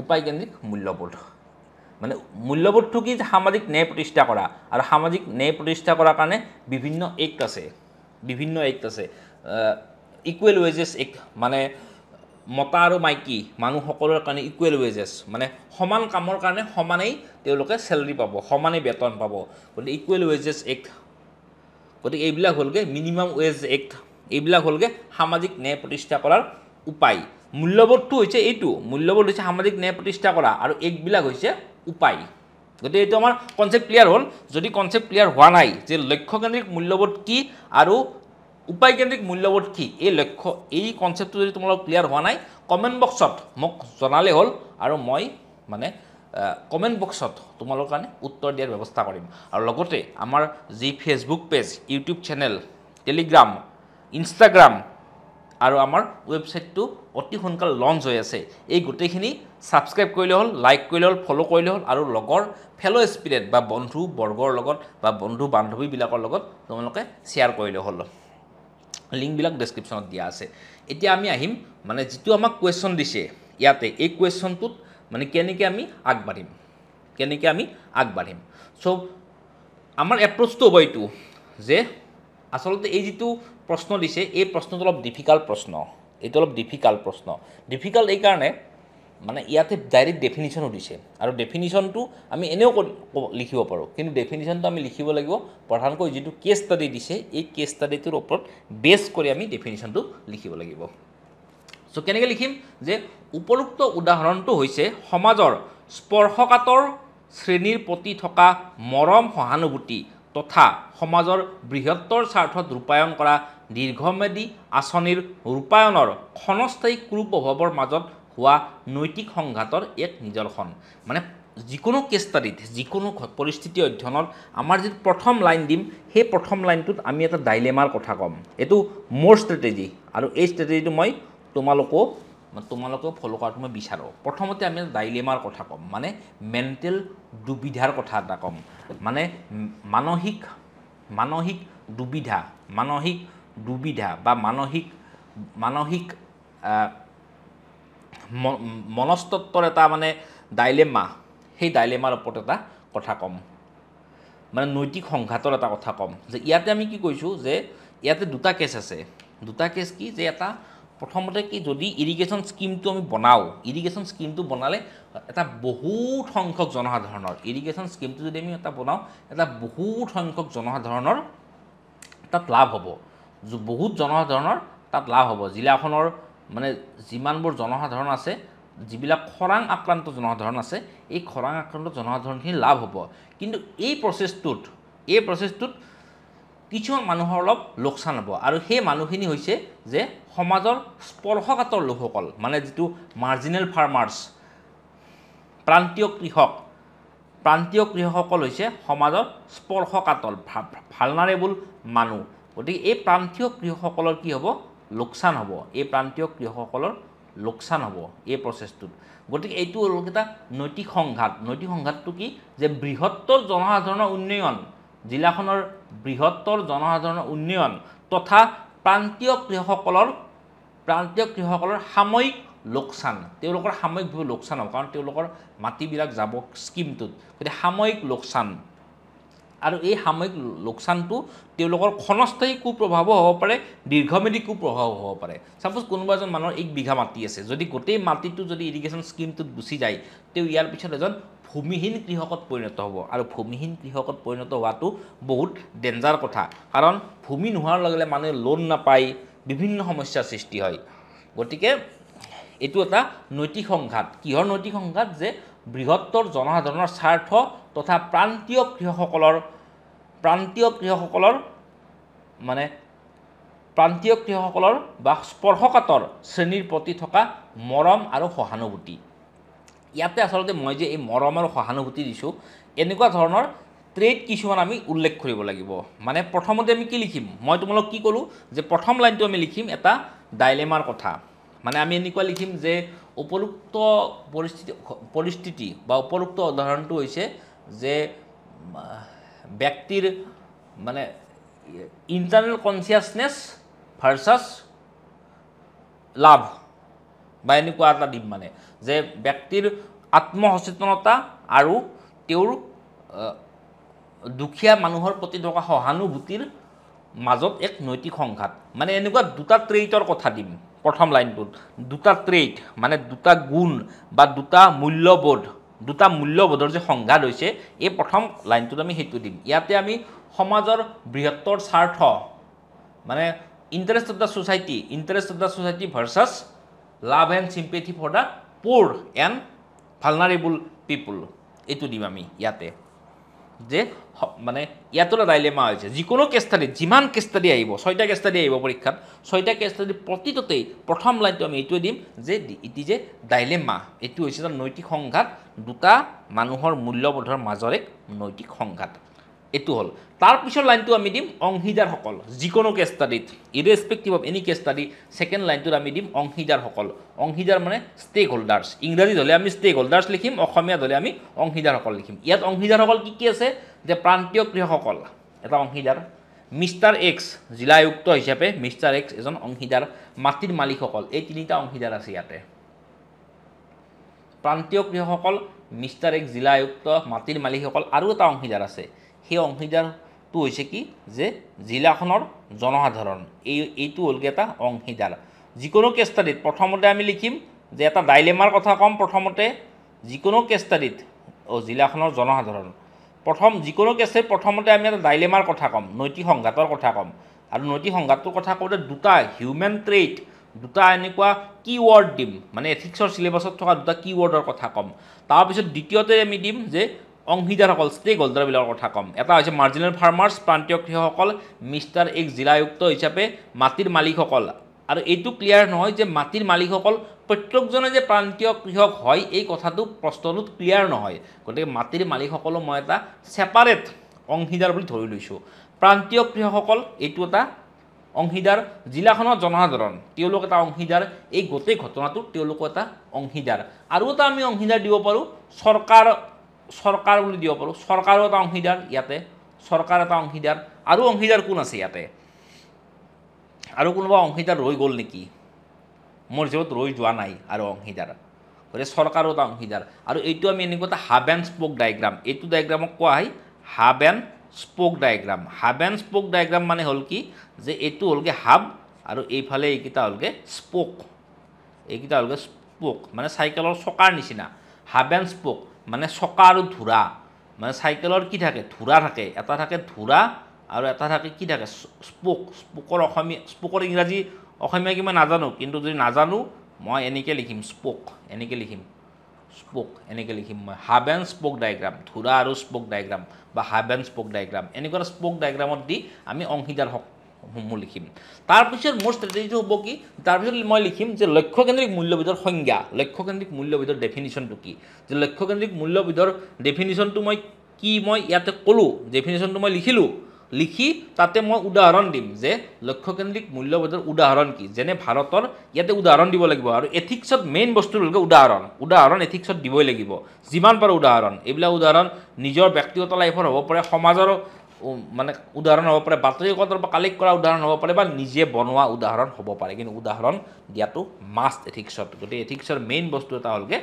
উপায়কেন্দ্ৰিক মূল্যবোধ মানে মূল্যবোধটো কি যে সামাজিক ন্যায় প্ৰতিষ্ঠা কৰা আৰু সামাজিক ন্যায় প্ৰতিষ্ঠা কৰাৰ কাৰণে বিভিন্ন এক্ট আছে ইকুৱেল ৱেজেছ এক্ট মানে মতা আৰু মাইকী মানুহ সকলোৰে কাৰণে ইকুৱেল ৱেজেছ মানে সমান কামৰ কাৰণে সমানেই তেওঁলোকে চেলাৰি পাব সমানেই বেতন পাব গতিকে ইকুৱেল ৱেজেছ এক্ট গতিকে এইবিলাক হ'লগৈ মিনিমাম ৱেজ এক্ট এইবিলাক হ'লগৈ সামাজিক ন্যায় প্ৰতিষ্ঠা কৰাৰ উপায় মূল্যবোধটো হৈছে এইটো মূল্যবোধ হৈছে সামাজিক ন্যায় প্ৰতিষ্ঠা কৰা আৰু এক্টবিলাক হৈছে উপায় গতিকে এইটো আমাৰ কনচেপ্ট ক্লিয়াৰ হ'ল যদি কনচেপ্ট ক্লিয়াৰ হোৱা নাই যে লক্ষ্যকেন্দ্ৰিক মূল্যবোধ কি আৰু উপায়কেন্দ্ৰিক মূল্যবোধ কি এই কনচেপ্টটো যদি তোমালোক ক্লিয়াৰ হোৱা নাই কমেণ্ট বক্সত মোক জনালে হ'ল আৰু মই মানে কমেণ্ট বক্সত তোমালোকৰ কাৰণে উত্তৰ দিয়াৰ ব্যৱস্থা কৰিম আৰু লগতে আমাৰ যি Facebook page YouTube channel Telegram Instagram আৰু আমাৰ ৱেবছাইটটো অতি সোনকালে লঞ্চ হৈ আছে এই গোটেইখিনি ছাবস্ক্ৰাইব কৰিলে হ'ল লাইক কৰিলে হ'ল ফ'ল' কৰিলে হ'ল আৰু লগৰ ফেল' এস্পিৰেণ্ট বা বন্ধু বৰ্গৰ লগত বা বন্ধু বান্ধৱীবিলাকৰ লগত তোমালোকে শ্বেয়াৰ কৰিলে হ'ল লিংকবিলাক ডেছক্ৰিপশ্যনত দিয়া আছে এতিয়া আমি আহিম মানে যিটো আমাক কুৱেশ্যন দিছে ইয়াতে এই কুৱেশ্যনটোত মানে কেনেকৈ আমি আগবাঢ়িম চ' আমাৰ এপ্ৰ'চটো হ'ব এইটো যে আচলতে এই যিটো প্ৰশ্ন দিছে এই প্ৰশ্নটো অলপ ডিফিকাল্ট প্ৰশ্ন ডিফিকাল্ট এইকাৰণে মানে ইয়াতে ডাইৰেক্ট ডেফিনিশ্যনো দিছে আৰু ডেফিনিশ্যনটো আমি এনেও লিখিব পাৰোঁ কিন্তু ডেফিনিশ্যনটো আমি লিখিব লাগিব প্ৰধানকৈ যিটো কেছ ষ্টাডি দিছে এই কেছ ষ্টাডিটোৰ ওপৰত বেছ কৰি আমি ডেফিনিশ্যনটো লিখিব লাগিব চ' কেনেকৈ লিখিম যে উপৰোক্ত উদাহৰণটো হৈছে সমাজৰ স্পৰ্শকাতৰ শ্ৰেণীৰ প্ৰতি থকা মৰম সহানুভূতি তথা সমাজৰ বৃহত্তৰ স্বাৰ্থত ৰূপায়ণ কৰা দীৰ্ঘম্যাদী আঁচনিৰ ৰূপায়ণৰ ক্ষণস্থায়ী কুপ্ৰভাৱৰ মাজত হোৱা নৈতিক সংঘাতৰ এক নিদৰ্শন মানে যিকোনো কেছ ষ্টাডিত যিকোনো পৰিস্থিতি অধ্যয়নত আমাৰ যি প্ৰথম লাইন দিম সেই প্ৰথম লাইনটোত আমি এটা ডাইলেমাৰ কথা ক'ম এইটো মোৰ ষ্ট্ৰেটেজি আৰু এই ষ্ট্ৰেটেজিটো মই তোমালোকেও ফ'ল' কৰাটো মই বিচাৰোঁ প্ৰথমতে আমি ডাইলেমাৰ কথা ক'ম মানে মেণ্টেল দুবিধাৰ কথা এটা ক'ম মানে মানসিক দুবিধা বা মানসিক মনস্তত্বৰ এটা মানে ডাইলেমা সেই ডাইলেমাৰ ওপৰত এটা কথা ক'ম মানে নৈতিক সংঘাতৰ এটা কথা ক'ম যে ইয়াতে আমি কি কৈছোঁ যে ইয়াতে দুটা কেছ আছে দুটা কেছ কি যে এটা প্ৰথমতে কি যদি ইৰিগেশ্যন স্কিমটো আমি বনাওঁ ইৰিগেশ্যন স্কিমটো বনালে এটা বহুত সংখ্যক জনসাধাৰণৰ ইৰিগেশ্যন স্কিমটো যদি আমি এটা বনাওঁ এটা বহুত সংখ্যক জনসাধাৰণৰ তাত লাভ হ'ব বহুত জনসাধাৰণৰ তাত লাভ হ'ব জিলাখনৰ মানে যিমানবোৰ জনসাধাৰণ আছে যিবিলাক খৰাং আক্ৰান্ত জনসাধাৰণ আছে এই খৰাং আক্ৰান্ত জনসাধাৰণখিনি লাভ হ'ব কিন্তু এই প্ৰচেছটোত কিছুমান মানুহৰ অলপ লোকচান হ'ব আৰু সেই মানুহখিনি হৈছে যে সমাজৰ স্পৰ্শকাতৰ লোকসকল মানে যিটো মাৰ্জিনেল ফাৰ্মাৰ্ছ প্ৰান্তীয় কৃষকসকল হৈছে সমাজৰ স্পৰ্শকাতৰ ভালনাৰেবল মানুহ গতিকে এই প্ৰান্তীয় কৃষকসকলৰ কি হ'ব লোকচান হ'ব এই প্ৰান্তীয় কৃষকসকলৰ লোকচান হ'ব এই প্ৰচেছটোত গতিকে এইটো হ'ল এটা নৈতিক সংঘাতটো কি যে বৃহত্তৰ জনসাধাৰণৰ উন্নয়ন জিলাখনৰ বৃহত্তৰ জনসাধাৰণৰ উন্নয়ন তথা প্ৰান্তীয় কৃষকসকলৰ সাময়িক লোকচান তেওঁলোকৰ সাময়িকভাৱে লোকচান হ'ব কাৰণ তেওঁলোকৰ মাটিবিলাক যাব স্কিমটোত গতিকে সাময়িক লোকচান আৰু এই সাময়িক লোকচানটো তেওঁলোকৰ ক্ষণস্থায়ী কুপ্ৰভাৱো হ'ব পাৰে দীৰ্ঘম্যাদী কুপ্ৰভাৱ হ'ব পাৰে ছাপ'জ কোনোবা এজন মানুহৰ 1 বিঘা মাটি আছে যদি গোটেই মাটিটো যদি ইৰিগেশ্যন স্কিমটোত গুচি যায় তেওঁ ইয়াৰ পিছত এজন ভূমিহীন কৃষকত পৰিণত হ'ব আৰু ভূমিহীন কৃষকত পৰিণত হোৱাটো বহুত ডেঞ্জাৰ কথা কাৰণ ভূমি নোহোৱাৰ লগে লগে মানুহে লোন নাপায় বিভিন্ন সমস্যাৰ সৃষ্টি হয় গতিকে এইটো এটা নৈতিক সংঘাত কিহৰ নৈতিক সংঘাত যে বৃহত্তৰ জনসাধাৰণৰ স্বাৰ্থ তথা প্ৰান্তীয় কৃষকসকলৰ বা স্পৰ্শকাতৰ শ্ৰেণীৰ প্ৰতি থকা মৰম আৰু সহানুভূতি ইয়াতে আচলতে মই যে এই মৰম আৰু সহানুভূতি দিছোঁ এনেকুৱা ধৰণৰ ট্ৰেড কিছুমান আমি উল্লেখ কৰিব লাগিব মানে প্ৰথমতে আমি কি লিখিম মই তোমালোক কি ক'লোঁ যে প্ৰথম লাইনটো আমি লিখিম এটা ডাইলেমাৰ কথা মানে আমি এনেকুৱা লিখিম যে উপৰোক্ত পৰিস্থিতি বা উপৰোক্ত উদাহৰণটো হৈছে যে ব্যক্তিৰ মানে ইণ্টাৰনেল কনচিয়াছনেছ ভাৰ্চাছ লাভ বা এনেকুৱা এটা দিম মানে যে ব্যক্তিৰ আত্মসচেতনতা আৰু তেওঁৰ দুখীয়া মানুহৰ প্ৰতি থকা সহানুভূতিৰ মাজত এক নৈতিক সংঘাত মানে এনেকুৱা দুটা ট্ৰেইটৰ কথা দিম প্ৰথম লাইনটোত দুটা ট্ৰেইট মানে দুটা গুণ বা দুটা মূল্যবোধৰ যে সংঘাত হৈছে এই প্ৰথম লাইনটোত আমি সেইটো দিম ইয়াতে আমি সমাজৰ বৃহত্তৰ স্বাৰ্থ মানে interest of the society versus love and sympathy for the poor and vulnerable people এইটো দিম আমি ইয়াতে যে মানে ইয়াতো এটা ডাইলেমা হৈছে যিকোনো কেছ ষ্টাডিত যিমান কেছ ষ্টাডি আহিব 6টা কেছ ষ্টাডি আহিব পৰীক্ষাত 6টা কেছ ষ্টাডি প্ৰতিটোতেই প্ৰথম লাইনটো আমি এইটোৱে দিম যে ইট ইজ এ ডাইলেমা এইটো হৈছে এটা নৈতিক সংঘাত দুটা মানুহৰ মূল্যবোধৰ মাজৰ এক নৈতিক সংঘাত এইটো হ'ল তাৰ পিছৰ লাইনটো আমি দিম অংশীদাৰসকল যিকোনো কেছ ষ্টাডিত irrespective of any case study second লাইনটোত আমি দিম অংশীদাৰ মানে ষ্টেক হোল্ডাৰ্ছ ইংৰাজীত হ'লে আমি ষ্টেক হোল্ডাৰ্ছ লিখিম অসমীয়াত হ'লে আমি অংশীদাৰসকল লিখিম ইয়াত অংশীদাৰসকল কি আছে যে প্ৰান্তীয় কৃষকসকল এটা অংশীদাৰ মিষ্টাৰ এক্স জিলা আয়ুক্ত হিচাপে মিষ্টাৰ এক্স এজন অংশীদাৰ মাটিৰ মালিকসকল এই তিনিটা অংশীদাৰ আছে ইয়াতে প্ৰান্তীয় কৃষকসকল মিষ্টাৰ এক্স জিলা আয়ুক্ত মাটিৰ মালিকসকল আৰু এটা অংশীদাৰ আছে সেই অংশীদাৰটো হৈছে কি যে জিলাখনৰ জনসাধাৰণ এইটো হ'লগৈ এটা অংশীদাৰ যিকোনো কেছ ষ্টাডিত প্ৰথমতে আমি লিখিম যে এটা ডাইলেমাৰ কথা ক'ম প্ৰথমতে যিকোনো কেছ ষ্টাডিত জিলাখনৰ জনসাধাৰণ প্ৰথম যিকোনো কেছে প্ৰথমতে আমি এটা ডাইলেমাৰ কথা ক'ম নৈতিক সংঘাতৰ কথা ক'ম আৰু নৈতিক সংঘাতৰ কথা কওঁতে দুটা হিউমেন ট্ৰেইট দুটা এনেকুৱা কিৱৰ্ড দিম মানে এথিক্সৰ চিলেবাছত থকা দুটা কিৱৰ্ডৰ কথা ক'ম তাৰপিছত দ্বিতীয়তে আমি দিম যে অংশীদাৰসকল ষ্টেক হোল্ডাৰবিলাকৰ কথা ক'ম এটা হৈছে মাৰ্জিনেল ফাৰ্মাৰ্ছ প্ৰান্তীয় কৃষকসকল মিষ্টাৰ এক জিলায়ুক্ত হিচাপে মাটিৰ মালিকসকল আৰু এইটো ক্লিয়াৰ নহয় যে মাটিৰ মালিকসকল প্ৰত্যেকজনে যে প্ৰান্তীয় কৃষক হয় এই কথাটো প্ৰশ্নটোত ক্লিয়াৰ নহয় গতিকে মাটিৰ মালিকসকলো মই এটা ছেপাৰেট অংশীদাৰ বুলি ধৰি লৈছোঁ প্ৰান্তীয় কৃষকসকল এইটো এটা অংশীদাৰ জিলাখনৰ জনসাধাৰণ তেওঁলোক এটা অংশীদাৰ এই গোটেই ঘটনাটোত তেওঁলোকো এটা অংশীদাৰ আৰু এটা আমি অংশীদাৰ দিব পাৰোঁ চৰকাৰ বুলি দিব পাৰোঁ চৰকাৰো এটা অংশীদাৰ ইয়াতে চৰকাৰ এটা অংশীদাৰ আৰু অংশীদাৰ কোন আছে ইয়াতে আৰু কোনোবা অংশীদাৰ ৰৈ গ'ল নেকি মোৰ হিচাপত ৰৈ যোৱা নাই আৰু অংশীদাৰ গতিকে চৰকাৰো এটা অংশীদাৰ আৰু এইটো আমি এনেকুৱা এটা হাব এণ্ড স্পোক ডায়েগ্ৰাম এইটো ডায়েগ্ৰামক কোৱা হয় hub and spoke diagram hub and spoke diagram মানে হ'ল কি যে এইটো হ'লগৈ হাব আৰু এইফালে এইকেইটা হ'লগৈ স্পোক এইকেইটা হ'লগৈ স্পোক মানে চাইকেলৰ চকাৰ নিচিনা হাব এণ্ড স্পোক মানে চকা আৰু ধুৰা মানে চাইকেলৰ কি থাকে ধুৰা থাকে এটা থাকে ধুৰা আৰু এটা থাকে কি থাকে স্পোক স্পোকৰ ইংৰাজী অসমীয়া কি মই নাজানো কিন্তু যদি নাজানো মই এনেকৈ লিখিম স্পোক এনেকৈ লিখিম মই হাব এণ্ড স্পোক ডায়েগ্ৰাম ধুৰা আৰু স্পোক ডায়েগ্ৰাম বা হাব এণ্ড স্পোক ডায়েগ্ৰাম এনেকুৱা স্পোক ডায়েগ্ৰামত দি আমি অংশীদাৰসমূহ লিখিম তাৰপিছত মোৰ ষ্ট্ৰেটেজিটো হ'ব কি তাৰপিছত মই লিখিম যে লক্ষ্যকেন্দ্ৰিক মূল্যবোধৰ সংজ্ঞা লক্ষ্যকেন্দ্ৰিক মূল্যবোধৰ ডেফিনিশ্যনটো কি যে লক্ষ্যকেন্দ্ৰিক মূল্যবোধৰ ডেফিনিশ্যনটো মই ইয়াতে ক'লোঁ ডেফিনিশ্যনটো মই লিখি তাতে মই উদাহৰণ দিম যে লক্ষ্যকেন্দ্ৰিক মূল্যবোধৰ উদাহৰণ কি যেনে ভাৰতৰ ইয়াতে উদাহৰণ দিব লাগিব আৰু এথিক্সত মেইন বস্তু হ'ল উদাহৰণ এথিক্সত দিবই লাগিব যিমান পাৰোঁ উদাহৰণ এইবিলাক উদাহৰণ নিজৰ ব্যক্তিগত লাইফৰ হ'ব পাৰে সমাজৰ মানে উদাহৰণ হ'ব পাৰে বাতৰি কাকতৰ পৰা কালেক্ট কৰা উদাহৰণ হ'ব পাৰে বা নিজে বনোৱা উদাহৰণ হ'ব পাৰে কিন্তু উদাহৰণ দিয়াটো মাষ্ট এথিক্সত গতিকে এথিক্সৰ মেইন বস্তু এটা হ'লগৈ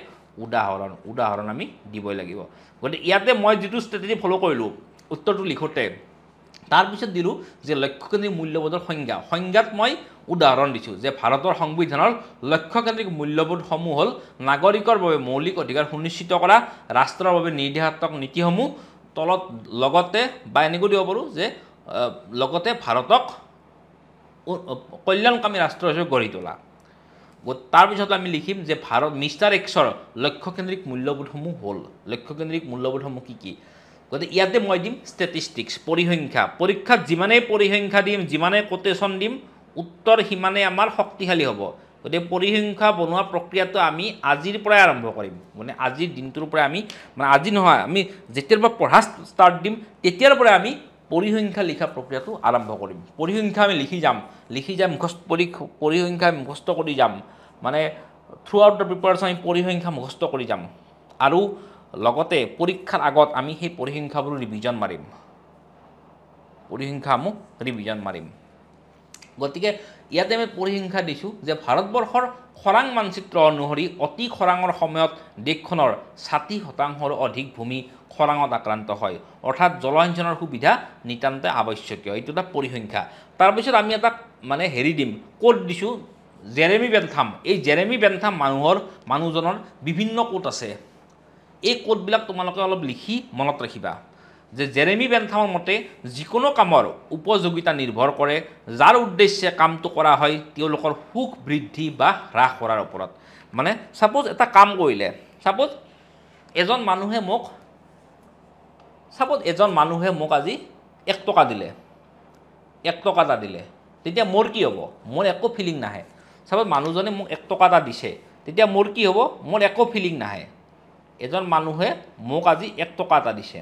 উদাহৰণ আমি দিবই লাগিব গতিকে ইয়াতে মই যিটো ষ্ট্ৰেটেজি ফ'ল' কৰিলোঁ উত্তৰটো লিখোঁতে তাৰপিছত দিলোঁ যে লক্ষ্যকেন্দ্ৰিক মূল্যবোধৰ সংজ্ঞাত মই উদাহৰণ দিছোঁ যে ভাৰতৰ সংবিধানৰ লক্ষ্যকেন্দ্ৰিক মূল্যবোধসমূহ হ'ল নাগৰিকৰ বাবে মৌলিক অধিকাৰ সুনিশ্চিত কৰা ৰাষ্ট্ৰৰ বাবে নিৰ্দেশাত্মক নীতিসমূহ তলত লগতে বা এনেকৈ দিব পাৰোঁ যে লগতে ভাৰতক কল্যাণকামী ৰাষ্ট্ৰ হিচাপে গঢ়ি তোলা তাৰপিছত আমি লিখিম যে মিষ্টাৰ এক্সৰ লক্ষ্যকেন্দ্ৰিক মূল্যবোধসমূহ হ'ল কি গতিকে ইয়াতে মই দিম ষ্টেটিষ্টিক্স পৰিসংখ্যা পৰীক্ষাত যিমানেই পৰিসংখ্যা দিম যিমানেই কোটেশ্যন দিম উত্তৰ সিমানেই আমাৰ শক্তিশালী হ'ব গতিকে পৰিসংখ্যা বনোৱা প্ৰক্ৰিয়াটো আমি আজিৰ পৰাই আৰম্ভ কৰিম মানে আজিৰ দিনটোৰ পৰাই আমি মানে আজি নহয় আমি যেতিয়াৰ পৰা পঢ়া ষ্টাৰ্ট দিম তেতিয়াৰ পৰাই আমি পৰিসংখ্যা লিখা প্ৰক্ৰিয়াটো আৰম্ভ কৰিম পৰিসংখ্যা আমি লিখি যাম পৰিসংখ্যা মুখস্থ কৰি যাম মানে থ্ৰু আউট দ্য প্ৰিপাৰেশ্যন আমি পৰিসংখ্যা মুখস্থ কৰি যাম আৰু লগতে পৰীক্ষাৰ আগত আমি সেই পৰিসংখ্যাবোৰ ৰিভিজন মাৰিম গতিকে ইয়াতে আমি পৰিসংখ্যা দিছোঁ যে ভাৰতবৰ্ষৰ খৰাং মানচিত্ৰ অনুসৰি অতি খৰাঙৰ সময়ত দেশখনৰ 60% অধিক ভূমি খৰাঙত আক্ৰান্ত হয় অৰ্থাৎ জলসিঞ্চনৰ সুবিধা নিতান্তই আৱশ্যকীয় এইটো এটা পৰিসংখ্যা তাৰপিছত আমি এটা মানে দিম কোড দিছোঁ জেৰেমি বেন্থাম এই জেৰেমি বেন্থাম মানুহজনৰ বিভিন্ন কোড আছে এই কোডবিলাক তোমালোকে অলপ লিখি মনত ৰাখিবা যে জেৰেমি বেন্থামৰ মতে যিকোনো কামৰ উপযোগিতা নিৰ্ভৰ কৰে যাৰ উদ্দেশ্যে কামটো কৰা হয় তেওঁলোকৰ সুখ বৃদ্ধি বা হ্ৰাস কৰাৰ ওপৰত মানে সাপোজ এটা কাম কৰিলে সাপোজ এজন মানুহে মোক আজি 1 টকা দিলে 1 টকা এটা দিলে তেতিয়া মোৰ কি হ'ব মোৰ একো ফিলিং নাহে সাপোজ মানুহজনে মোক 1 টকা এটা দিছে তেতিয়া মোৰ কি হ'ব মোৰ একো ফিলিং নাহে এজন মানুহে মোক আজি 1 টকা এটা দিছে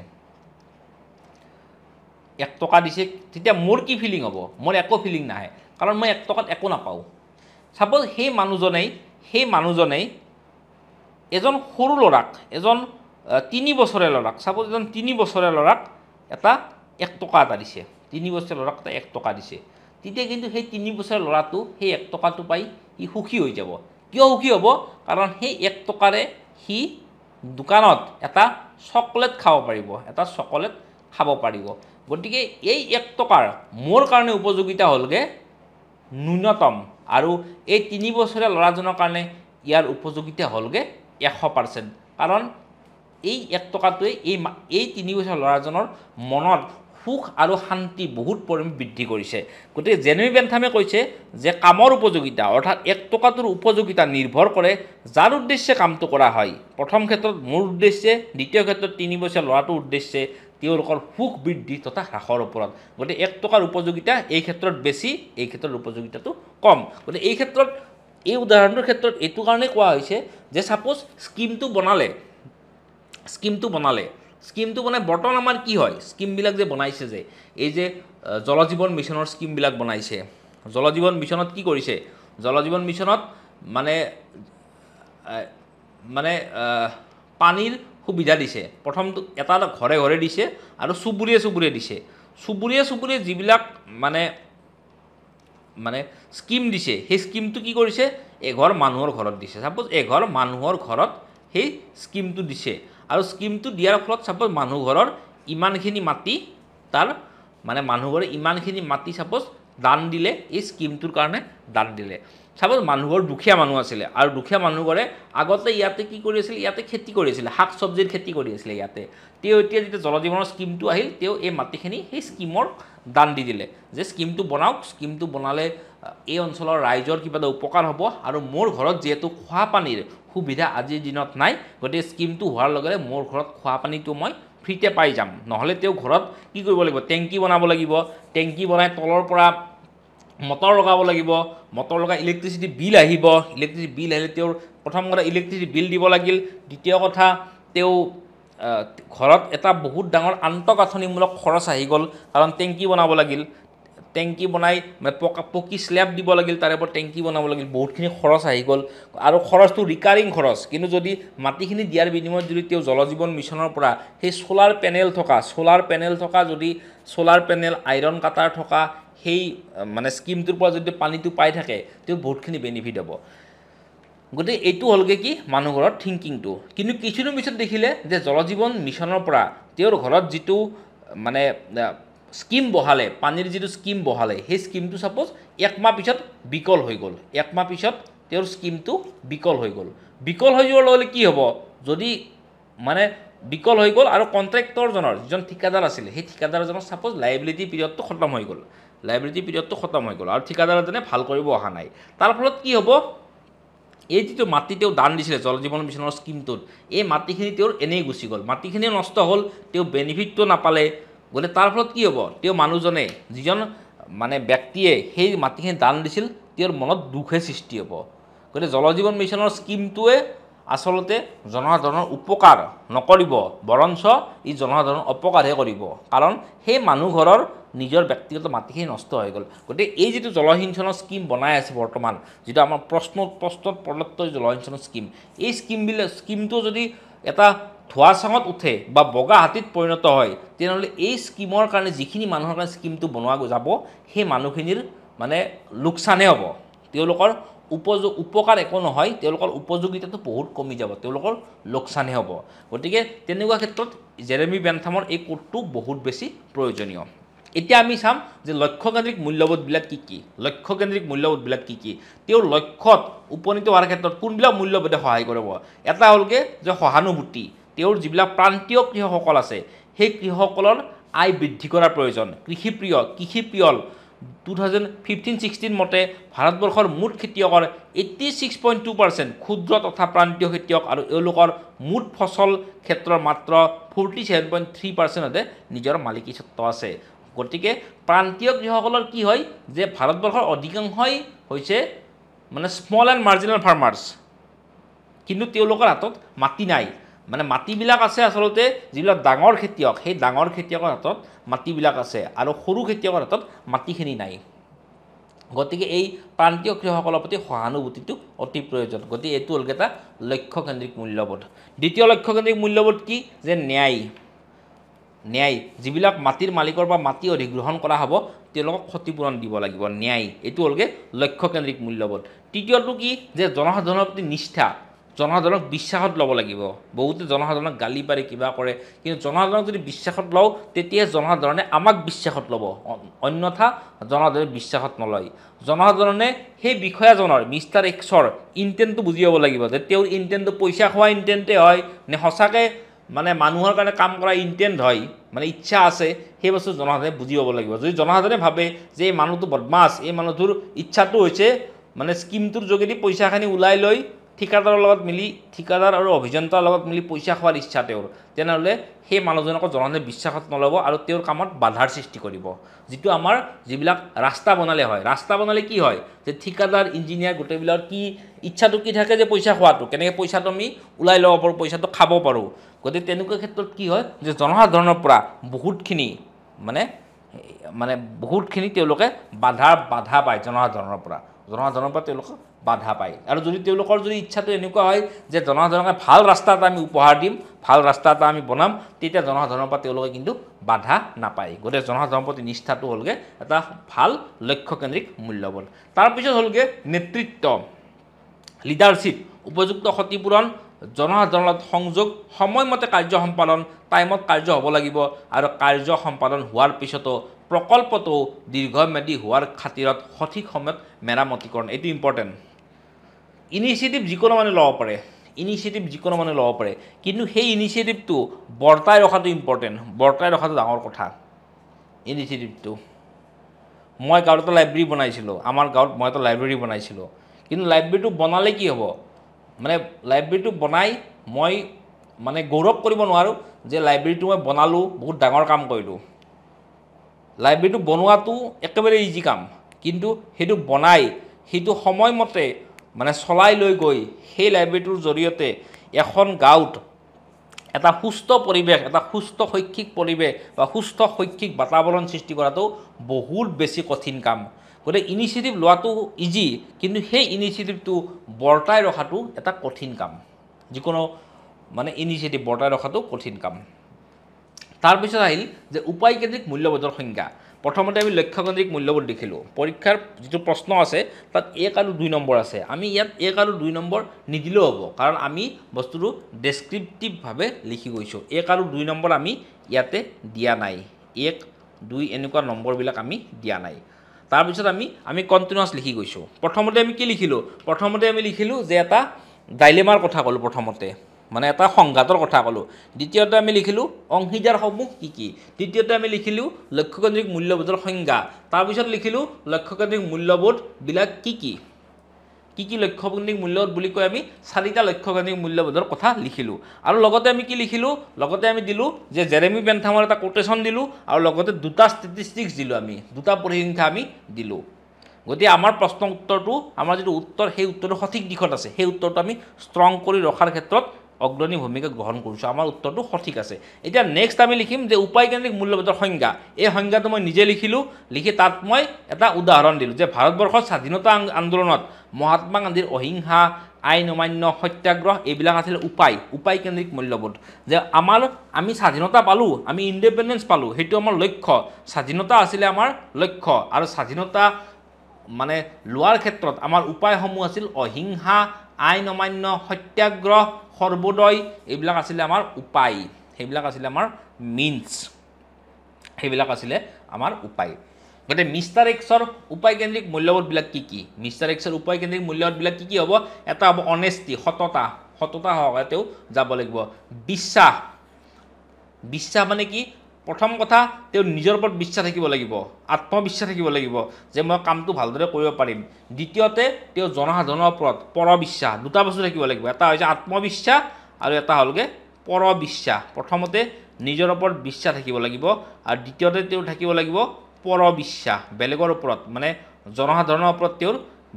1 টকা দিছে তেতিয়া মোৰ কি ফিলিং হ'ব মোৰ একো ফিলিং নাহে কাৰণ মই 1 টকাত একো নাপাওঁ সাপোজ সেই মানুহজনেই এজন সৰু ল'ৰাক এজন 3 বছৰীয়া ল'ৰাক সাপোজ এজন 3 বছৰীয়া ল'ৰাক এটা 1 টকা এটা দিছে 3 বছৰীয়া ল'ৰাক এটা 1 টকা দিছে তেতিয়া কিন্তু সেই 3 বছৰীয়া ল'ৰাটো সেই 1 টকাটো পাই সি সুখী হৈ যাব কিয় সুখী হ'ব কাৰণ সেই 1 টকাৰে সি দোকানত এটা চকলেট খাব পাৰিব গতিকে এই 1 টকাৰ মোৰ কাৰণে উপযোগিতা হ'লগৈ ন্যূনতম আৰু এই 3 বছৰীয়া ল'ৰাজনৰ কাৰণে ইয়াৰ উপযোগিতা হ'লগৈ 100%। কাৰণ এই 1 টকাটোৱে এই 3 বছৰ ল'ৰাজনৰ মনত সুখ আৰু শান্তি বহুত পৰিমাণে বৃদ্ধি কৰিছে। গতিকে জেৰেমি বেন্থামে কৈছে যে কামৰ উপযোগিতা অৰ্থাৎ 1 টকাটোৰ উপযোগিতা নিৰ্ভৰ কৰে যাৰ উদ্দেশ্যে কামটো কৰা হয়। প্ৰথম ক্ষেত্ৰত মোৰ উদ্দেশ্যে, দ্বিতীয় ক্ষেত্ৰত 3 বছৰ ল'ৰাটোৰ উদ্দেশ্যে তেওঁলোকৰ সুখ বৃদ্ধি তথা হ্ৰাসৰ ওপৰত। গতিকে 1 টকাৰ উপযোগিতা এই ক্ষেত্ৰত বেছি, এই ক্ষেত্ৰত উপযোগিতাটো কম। গতিকে এই ক্ষেত্ৰত এই উদাহৰণটোৰ ক্ষেত্ৰত এইটো কাৰণে কোৱা হৈছে যে ছাপ'জ স্কিমটো বনালে বনাই বৰ্তমান আমাৰ কি হয়, স্কিমবিলাক যে বনাইছে যে এই যে জল জীৱন মিছনৰ স্কিমবিলাক বনাইছে, জল জীৱন মিছনত কি কৰিছে, জল জীৱন মিছনত মানে পানীৰ সুবিধা দিছে। প্ৰথমটো এটা ঘৰে ঘৰে দিছে আৰু চুবুৰীয়ে দিছে। চুবুৰীয়ে যিবিলাক মানে স্কিম দিছে সেই স্কিমটো কি কৰিছে, এঘৰ মানুহৰ ঘৰত দিছে। ছাপ'জ এঘৰ মানুহৰ ঘৰত সেই স্কিমটো দিছে আৰু স্কিমটো দিয়াৰ ফলত ছাপ'জ মানুহ ঘৰৰ ইমানখিনি মাটি মানুহ ঘৰে ইমানখিনি মাটি ছাপ'জ দান দিলে, এই স্কিমটোৰ কাৰণে দান দিলে। ছাপ'জ মানুহ ঘৰ দুখীয়া মানুহ আছিলে আৰু দুখীয়া মানুহ ঘৰে আগতে ইয়াতে কি কৰি আছিল, ইয়াতে খেতি কৰি আছিলে, শাক চব্জিৰ খেতি কৰি আছিলে ইয়াতে। তেওঁ এতিয়া যেতিয়া জল জীৱনৰ স্কিমটো আহিল, তেওঁ এই মাটিখিনি সেই স্কিমৰ দান দি দিলে যে স্কিমটো বনাওক, স্কিমটো বনালে এই অঞ্চলৰ ৰাইজৰ কিবা এটা উপকাৰ হ'ব আৰু মোৰ ঘৰত যিহেতু খোৱা পানীৰ সুবিধা আজিৰ দিনত নাই, গতিকে স্কিমটো হোৱাৰ লগে লগে মোৰ ঘৰত খোৱা পানীটো মই ফ্ৰীতে পাই যাম। নহ'লে তেওঁ ঘৰত কি কৰিব লাগিব, টেংকি বনাব লাগিব, টেংকি বনাই তলৰ পৰা মটৰ লগাব লাগিব, মটৰ লগাই ইলেক্ট্ৰিচিটি বিল আহিব, ইলেক্ট্ৰিচিটি বিল আহিলে তেওঁৰ প্ৰথম কথা ইলেক্ট্ৰিচিটি বিল দিব লাগিল, দ্বিতীয় কথা তেওঁ ঘৰত এটা বহুত ডাঙৰ আন্তঃগাঁথনিমূলক খৰচ আহি গ'ল, কাৰণ টেংকি বনাব লাগিল, টেংকি বনাই পকী স্লেব দিব লাগিল, তাৰে ওপৰত টেংকি বনাব লাগিল, বহুতখিনি খৰচ আহি গ'ল আৰু খৰচটো ৰিকাৰিং খৰচ। কিন্তু যদি মাটিখিনি দিয়াৰ বিনিময়ত যদি তেওঁ জল জীৱন মিছনৰ পৰা সেই চ'লাৰ পেনেল থকা যদি চ'লাৰ পেনেল আইৰণ কাটাৰ থকা সেই স্কিমটোৰ পৰা যদি পানীটো পাই থাকে, তেওঁ বহুতখিনি বেনিফিট হ'ব। গতিকে এইটো হ'লগৈ কি মানুহ ঘৰৰ থিংকিংটো। কিন্তু কিছুদিন পিছত দেখিলে যে জল জীৱন মিছনৰ পৰা তেওঁৰ ঘৰত যিটো স্কিম বহালে, পানীৰ যিটো স্কিম বহালে, সেই স্কিমটো ছাপ'জ 1 মাহ পিছত বিকল হৈ গ'ল। 1 মাহ পিছত তেওঁৰ স্কিমটো বিকল হৈ গ'ল। বিকল হৈ যোৱাৰ লগে লগে কি হ'ব, যদি বিকল হৈ গ'ল আৰু কণ্ট্ৰেক্টৰজনৰ যিজন ঠিকাদাৰ আছিলে, সেই ঠিকাদাৰজনৰ ছাপ'জ লাইবিলিটি পিৰিয়ডটো খতম হৈ গ'ল, আৰু ঠিকাদাৰজনে ভাল কৰিব অহা নাই। তাৰ ফলত কি হ'ব, এই যিটো মাটি তেওঁ দান দিছিলে জল জীৱন মিছনৰ স্কিমটোত, এই মাটিখিনি তেওঁৰ এনেই গুচি গ'ল, মাটিখিনিও নষ্ট হ'ল, তেওঁ বেনিফিটটো নাপালে। গতিকে তাৰ ফলত কি হ'ব, তেওঁ মানুহজনে যিজন ব্যক্তিয়ে সেই মাটিখিনি দান দিছিল, তেওঁৰ মনত দুখে সৃষ্টি হ'ব। গতিকে জল জীৱন মিছনৰ স্কিমটোৱে আচলতে জনসাধাৰণৰ উপকাৰ নকৰিব, বৰঞ্চ ই জনসাধাৰণৰ অপকাৰহে কৰিব, কাৰণ সেই মানুহ ঘৰৰ নিজৰ ব্যক্তিগত মাটিখিনি নষ্ট হৈ গ'ল। গতিকে এই যিটো জলসিঞ্চনৰ স্কিম বনাই আছে বৰ্তমান, যিটো আমাৰ প্ৰশ্নত প্ৰদত্ত জলসিঞ্চনৰ স্কিম, এই স্কিমটো যদি এটা ধোঁৱাচাঙত উঠে বা বগা হাতীত পৰিণত হয়, তেনেহ'লে এই স্কিমৰ কাৰণে যিখিনি মানুহৰ কাৰণে স্কিমটো বনোৱা যাব, সেই মানুহখিনিৰ লোকচানহে হ'ব। তেওঁলোকৰ উপকাৰ একো নহয়, তেওঁলোকৰ উপযোগিতাটো বহুত কমি যাব, তেওঁলোকৰ লোকচানহে হ'ব। গতিকে তেনেকুৱা ক্ষেত্ৰত জেৰেমি বেন্থামৰ এই কোটটো বহুত বেছি প্ৰয়োজনীয়। এতিয়া আমি চাম যে লক্ষ্যকেন্দ্ৰিক মূল্যবোধবিলাক কি কি, তেওঁৰ লক্ষ্যত উপনীত হোৱাৰ ক্ষেত্ৰত কোনবিলাক মূল্যবোধে সহায় কৰিব। এটা হ'লগৈ যে সহানুভূতি, তেওঁৰ যিবিলাক প্ৰান্তীয় কৃষকসকল আছে, সেই কৃষকসকলৰ আয় বৃদ্ধি কৰাৰ প্ৰয়োজন। কৃষিপ্ৰিয়ল 2015-16 মতে ভাৰতবৰ্ষৰ মুঠ খেতিয়কৰ 86.2% ক্ষুদ্ৰ তথা প্ৰান্তীয় খেতিয়ক, আৰু এওঁলোকৰ মুঠ ফচল ক্ষেত্ৰৰ মাত্ৰ 47.3%তে নিজৰ মালিকী স্বত্ব আছে। গতিকে প্ৰান্তীয় কৃষকসকলৰ কি হয় যে ভাৰতবৰ্ষৰ অধিকাংশই হৈছে স্মল এণ্ড মাৰ্জিনেল ফাৰ্মাৰ্ছ, কিন্তু তেওঁলোকৰ হাতত মাটি নাই। মাটিবিলাক আছে আচলতে যিবিলাক ডাঙৰ খেতিয়ক, সেই ডাঙৰ খেতিয়কৰ হাতত মাটিবিলাক আছে আৰু সৰু খেতিয়কৰ হাতত মাটিখিনি নাই। গতিকে এই প্ৰান্তীয় কৃষকসকলৰ প্ৰতি সহানুভূতিটো অতি প্ৰয়োজন। গতিকে এইটো হ'লগৈ এটা লক্ষ্যকেন্দ্ৰিক মূল্যবোধ। দ্বিতীয় লক্ষ্যকেন্দ্ৰিক মূল্যবোধ কি, যে ন্যায়। যিবিলাক মাটিৰ মালিকৰ পৰা মাটি অধিগ্ৰহণ কৰা হ'ব, তেওঁলোকক ক্ষতিপূৰণ দিব লাগিব, ন্যায়। এইটো হ'লগৈ লক্ষ্যকেন্দ্ৰিক মূল্যবোধ। তৃতীয়টো কি, যে জনসাধাৰণৰ প্ৰতি নিষ্ঠা। জনসাধাৰণক বিশ্বাসত ল'ব লাগিব বহুতে জনসাধাৰণক গালি পাৰি কিবা কৰে কিন্তু জনসাধাৰণক যদি বিশ্বাসত লওঁ তেতিয়া জনসাধাৰণে আমাক বিশ্বাসত ল'ব অন্যথা জনসাধাৰণে বিশ্বাসত নলয় জনসাধাৰণে সেই বিষয়াজনৰ মিষ্টাৰ এক্সৰ ইণ্টেণ্টটো বুজি পাব লাগিব যে তেওঁৰ ইণ্টেণ্টটো পইচা খোৱা ইণ্টেণ্টে হয় নে সঁচাকৈ মানে মানুহৰ কাৰণে কাম কৰা ইণ্টেণ্ট হয় মানে ইচ্ছা আছে সেই বস্তু জনসাধাৰণে বুজি পাব লাগিব যদি জনসাধাৰণে ভাবে যে এই মানুহটো বদমাছ এই মানুহটোৰ ইচ্ছাটো হৈছে মানে স্কিমটোৰ যোগেদি পইচাখিনি ওলাই লৈ ঠিকাদাৰৰ লগত মিলি ঠিকাদাৰ আৰু অভিযন্তাৰ লগত মিলি পইচা খোৱাৰ ইচ্ছা তেওঁৰ তেনেহ'লে সেই মানুহজনক জনসাধাৰণে বিশ্বাসত নল'ব আৰু তেওঁৰ কামত বাধাৰ সৃষ্টি কৰিব যিটো আমাৰ যিবিলাক ৰাস্তা বনালে হয় ৰাস্তা বনালে কি হয় যে ঠিকাদাৰ ইঞ্জিনিয়াৰ গোটেইবিলাকৰ কি ইচ্ছাটো কি থাকে যে পইচা খোৱাটো কেনেকৈ পইচাটো আমি ওলাই ল'ব পাৰোঁ পইচাটো খাব পাৰোঁ গতিকে তেনেকুৱা ক্ষেত্ৰত কি হয় যে জনসাধাৰণৰ পৰা বহুতখিনি মানে বহুতখিনি তেওঁলোকে বাধা পায় জনসাধাৰণৰ পৰা তেওঁলোকে বাধা পায় আৰু যদি তেওঁলোকৰ যদি ইচ্ছাটো এনেকুৱা হয় যে জনসাধাৰণকে ভাল ৰাস্তা এটা আমি উপহাৰ দিম ভাল ৰাস্তা এটা আমি বনাম তেতিয়া জনসাধাৰণৰ পৰা তেওঁলোকে কিন্তু বাধা নাপায় গতিকে জনসাধাৰণৰ প্ৰতি নিষ্ঠাটো হ'লগৈ এটা ভাল লক্ষ্যকেন্দ্ৰিক মূল্যবোধ তাৰপিছত হ'লগৈ নেতৃত্ব লিডাৰশ্বিপ উপযুক্ত ক্ষতিপূৰণ জনসাধাৰণৰ লগত সংযোগ সময়মতে কাৰ্য সম্পাদন টাইমত কাৰ্য হ'ব লাগিব আৰু কাৰ্য সম্পাদন হোৱাৰ পিছতো প্ৰকল্পটো দীৰ্ঘম্যাদী হোৱাৰ খাতিৰত সঠিক সময়ত মেৰামতিকৰণ এইটো ইম্পৰ্টেণ্ট ইনিচিয়েটিভ যিকোনো মানুহে ল'ব পাৰে কিন্তু সেই ইনিচিয়েটিভটো বৰ্তাই ৰখাটো ইম্পৰ্টেণ্ট বৰ্তাই ৰখাটো ডাঙৰ কথা ইনিচিয়েটিভটো মই গাঁৱত এটা লাইব্ৰেৰী বনাইছিলোঁ আমাৰ গাঁৱত মই এটা লাইব্ৰেৰী বনাইছিলোঁ কিন্তু লাইব্ৰেৰীটো বনালে কি হ'ব মানে লাইব্ৰেৰীটো বনাই মই মানে গৌৰৱ কৰিব নোৱাৰোঁ যে লাইব্ৰেৰীটো মই বনালোঁ বহুত ডাঙৰ কাম কৰিলোঁ লাইব্ৰেৰীটো বনোৱাটো একেবাৰে ইজি কাম কিন্তু সেইটো বনাই সেইটো সময়মতে মানে চলাই লৈ গৈ সেই লাইব্ৰেৰীটোৰ জৰিয়তে এখন গাঁৱত এটা সুস্থ পৰিৱেশ এটা সুস্থ শৈক্ষিক পৰিৱেশ বা সুস্থ শৈক্ষিক বাতাবৰণ সৃষ্টি কৰাটো বহুত বেছি কঠিন কাম গতিকে ইনিচিয়েটিভ লোৱাটো ইজি কিন্তু সেই ইনিচিয়েটিভটো বৰ্তাই ৰখাটো এটা কঠিন কাম যিকোনো মানে ইনিচিয়েটিভ বৰ্তাই ৰখাটো কঠিন কাম তাৰপিছত আহিল যে উপায়কেন্দ্ৰিক মূল্যবোধৰ সংজ্ঞা প্ৰথমতে আমি লক্ষ্যকেন্দ্ৰিক মূল্যবোধ দেখিলোঁ পৰীক্ষাৰ যিটো প্ৰশ্ন আছে তাত 1 আৰু 2 নম্বৰ আছে আমি ইয়াত 1 আৰু 2 নম্বৰ নিদিলেও হ'ব কাৰণ আমি বস্তুটো ডেছক্ৰিপটিভভাৱে লিখি গৈছোঁ 1 আৰু 2 নম্বৰ আমি ইয়াতে দিয়া নাই 1 2 এনেকুৱা নম্বৰবিলাক আমি দিয়া নাই তাৰপিছত আমি কণ্টিনিউৱাছ লিখি গৈছোঁ প্ৰথমতে আমি কি লিখিলোঁ প্ৰথমতে আমি লিখিলোঁ যে এটা ডাইলেমাৰ কথা ক'লোঁ প্ৰথমতে মানে এটা সংঘাতৰ কথা ক'লোঁ দ্বিতীয়তে আমি লিখিলোঁ অংশীদাৰসমূহ কি তৃতীয়তে আমি লিখিলোঁ লক্ষ্যকেন্দ্ৰিক মূল্যবোধৰ সংজ্ঞা তাৰপিছত লিখিলোঁ লক্ষ্যকেন্দ্ৰিক মূল্যবোধবিলাক কি লক্ষ্যকেন্দ্ৰিক মূল্যবোধ বুলি কৈ আমি 4টা লক্ষ্যকেন্দ্ৰিক মূল্যবোধৰ কথা লিখিলোঁ আৰু লগতে আমি কি লিখিলোঁ লগতে আমি দিলোঁ যে জেৰেমি বেন্থামৰ এটা কোটেশ্যন দিলোঁ আৰু লগতে 2টা ষ্টেটিষ্টিক্স দিলোঁ আমি 2টা পৰিসংখ্যা আমি দিলোঁ গতিকে আমাৰ প্ৰশ্ন উত্তৰটো আমাৰ যিটো উত্তৰ সেই উত্তৰটো সঠিক দিশত আছে সেই উত্তৰটো আমি ষ্ট্ৰং কৰি ৰখাৰ ক্ষেত্ৰত অগ্ৰণী ভূমিকা গ্ৰহণ কৰিছোঁ আমাৰ উত্তৰটো সঠিক আছে এতিয়া নেক্সট আমি লিখিম যে উপায়কেন্দ্ৰিক মূল্যবোধৰ সংজ্ঞা এই সংজ্ঞাটো মই নিজে লিখিলোঁ লিখি তাত মই এটা উদাহৰণ দিলোঁ যে ভাৰতবৰ্ষৰ স্বাধীনতা আন্দোলনত মহাত্মা গান্ধীৰ অহিংসা আইন অমান্য সত্যাগ্ৰহ এইবিলাক আছিল উপায়কেন্দ্ৰিক মূল্যবোধ যে আমি স্বাধীনতা পালোঁ আমি ইণ্ডিপেণ্ডেঞ্চ পালোঁ সেইটো আমাৰ লক্ষ্য স্বাধীনতা আছিলে আমাৰ লক্ষ্য আৰু স্বাধীনতা মানে লোৱাৰ ক্ষেত্ৰত আমাৰ উপায়সমূহ আছিল অহিংসা আইন অমান্য সত্যাগ্ৰহ সৰ্বোদয় এইবিলাক আছিলে আমাৰ উপায় সেইবিলাক আছিলে আমাৰ মিনছ সেইবিলাক আছিলে আমাৰ উপায় গতিকে মিষ্টাৰ এক্সৰ উপায়কেন্দ্ৰিক মূল্যবোধবিলাক কি মিষ্টাৰ এক্সৰ উপায়কেন্দ্ৰিক মূল্যবোধবিলাক কি হ'ব এটা হ'ব অনেষ্টি সততা সহকাৰে তেওঁ যাব লাগিব বিশ্বাস মানে কি প্ৰথম কথা তেওঁ নিজৰ ওপৰত বিশ্বাস থাকিব লাগিব আত্মবিশ্বাস থাকিব লাগিব যে মই কামটো ভালদৰে কৰিব পাৰিম দ্বিতীয়তে তেওঁ জনসাধাৰণৰ ওপৰত পৰবিশ্বাস দুটা বস্তু থাকিব লাগিব এটা হৈছে আত্মবিশ্বাস আৰু এটা হ'লগৈ পৰবিশ্বাস প্ৰথমতে নিজৰ ওপৰত বিশ্বাস থাকিব লাগিব আৰু দ্বিতীয়তে তেওঁ থাকিব লাগিব পৰবিশ্বাস বেলেগৰ ওপৰত মানে জনসাধাৰণৰ ওপৰত তেওঁৰ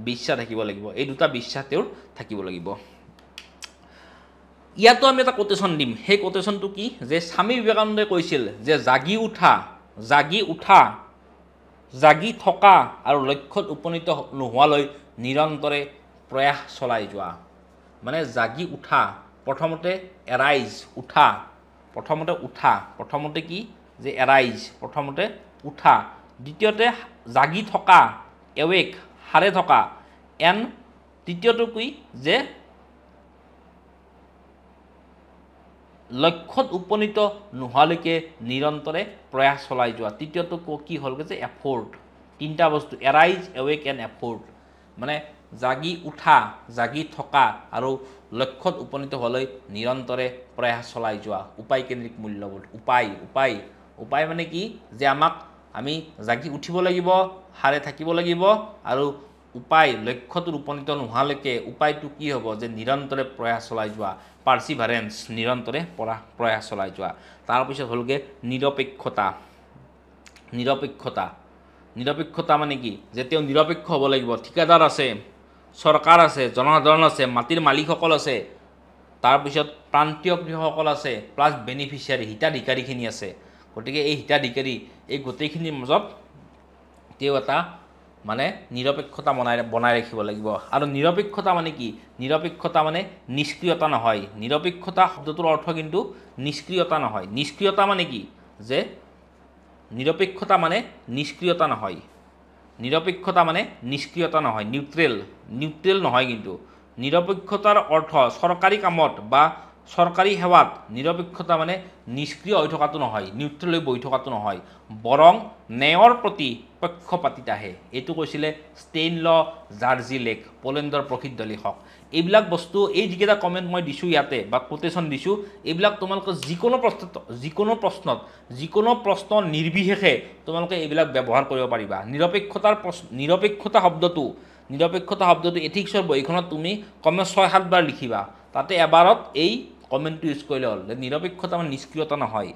বিশ্বাস থাকিব লাগিব এই দুটা বিশ্বাস তেওঁৰ থাকিব লাগিব ইয়াতো আমি এটা কোটেশ্যন দিম সেই কোটেশ্যনটো কি যে স্বামী বিবেকানন্দই কৈছিল যে জাগি থকা আৰু লক্ষ্যত উপনীত নোহোৱালৈ নিৰন্তৰে প্ৰয়াস চলাই যোৱা মানে জাগি উঠা প্ৰথমতে এৰাইজ উঠা প্ৰথমতে কি যে এৰাইজ প্ৰথমতে উঠা দ্বিতীয়তে জাগি থকা এৱেক সাৰে থকা তৃতীয়টো কি যে লক্ষ্যত উপনীত নোহোৱালৈকে নিৰন্তৰে প্ৰয়াস চলাই যোৱা তৃতীয়টো কি হ'লগৈ যে এফৰ্ট তিনিটা বস্তু এৰাইজ এৱেক এণ্ড এফৰ্ট মানে জাগি উঠা জাগি থকা আৰু লক্ষ্যত উপনীত হ'বলৈ নিৰন্তৰে প্ৰয়াস চলাই যোৱা উপায় কেন্দ্ৰিক মূল্যবোধ উপায় মানে কি যে আমি জাগি উঠিব লাগিব হাৰে থাকিব লাগিব আৰু উপায় লক্ষ্যটোত উপনীত নোহোৱালৈকে উপায়টো কি হ'ব যে নিৰন্তৰে প্ৰয়াস চলাই যোৱা পাৰ্চিভাৰেন্স নিৰন্তৰে প্ৰয়াস চলাই যোৱা তাৰপিছত হ'লগৈ নিৰপেক্ষতা মানে কি যে তেওঁ নিৰপেক্ষ হ'ব লাগিব ঠিকাদাৰ আছে চৰকাৰ আছে জনসাধাৰণ আছে মাটিৰ মালিকসকল আছে তাৰপিছত প্ৰান্তীয় কৃষকসকল আছে প্লাছ বেনিফিচিয়াৰী হিতাধিকাৰীখিনি আছে গতিকে এই হিতাধিকাৰী এই গোটেইখিনিৰ মাজত তেওঁ এটা মানে নিৰপেক্ষতা বনাই ৰাখিব লাগিব আৰু নিৰপেক্ষতা মানে কি নিৰপেক্ষতা মানে নিষ্ক্ৰিয়তা নহয় নিৰপেক্ষতা শব্দটোৰ অৰ্থ কিন্তু নিষ্ক্ৰিয়তা নহয় নিষ্ক্ৰিয়তা মানে কি যে নিৰপেক্ষতা মানে নিষ্ক্ৰিয়তা নহয় নিউট্ৰেল নহয় কিন্তু নিৰপেক্ষতাৰ অৰ্থ চৰকাৰী কামত বা চৰকাৰী সেৱাত নিৰপেক্ষতা মানে নিষ্ক্ৰিয় হৈ থকাটো নহয় নিউট্ৰেল হৈ বহি থকাটো নহয় বৰং ন্যায়ৰ প্ৰতি পক্ষপাতিতাহে এইটো কৈছিলে ষ্টেইনল জাৰ্জি লেক পোলেণ্ডৰ প্ৰসিদ্ধ লেখক এইবিলাক বস্তু এই যিকেইটা কমেণ্ট মই দিছোঁ ইয়াতে বা কোটেশ্যন দিছোঁ এইবিলাক তোমালোকে যিকোনো প্ৰশ্ন নিৰ্বিশেষে তোমালোকে এইবিলাক ব্যৱহাৰ কৰিব পাৰিবা নিৰপেক্ষতা শব্দটো এথিক্সৰ বহীখনত তুমি কমে 6-7 বাৰ লিখিবা তাতে এবাৰত এই কমেণ্টটো ইউজ কৰিলে হ'ল যে নিৰপেক্ষতা মানে নিষ্ক্ৰিয়তা নহয়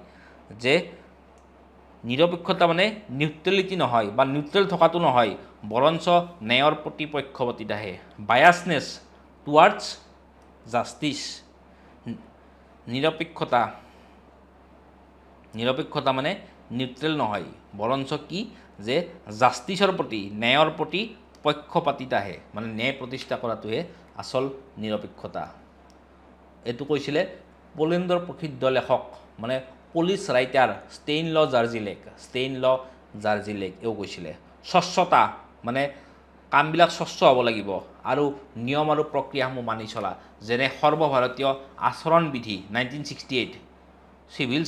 যে নিৰপেক্ষতা মানে নিউট্ৰেলিটি নহয় বা নিউট্ৰেল থকাটো নহয় বৰঞ্চ ন্যায়ৰ প্ৰতি পক্ষপাতিতাহে বায়াছনেছ টুৱাৰ্ডছ জাষ্টিছ নিৰপেক্ষতা মানে নিউট্ৰেল নহয় বৰঞ্চ কি যে জাষ্টিছৰ প্ৰতি ন্যায়ৰ প্ৰতি পক্ষপাতিতাহে মানে ন্যায় প্ৰতিষ্ঠা কৰাটোহে আচল নিৰপেক্ষতা এইটো কৈছিলে পোলেণ্ডৰ প্ৰসিদ্ধ লেখক মানে পুলিচ ৰাইটাৰ ষ্টেইনল জাৰ্জি লেক এও কৈছিলে স্বচ্ছতা মানে কামবিলাক স্বচ্ছ হ'ব লাগিব আৰু নিয়ম আৰু প্ৰক্ৰিয়াসমূহ মানি চলা যেনে সৰ্বভাৰতীয় আচৰণ বিধি 1968 চিভিল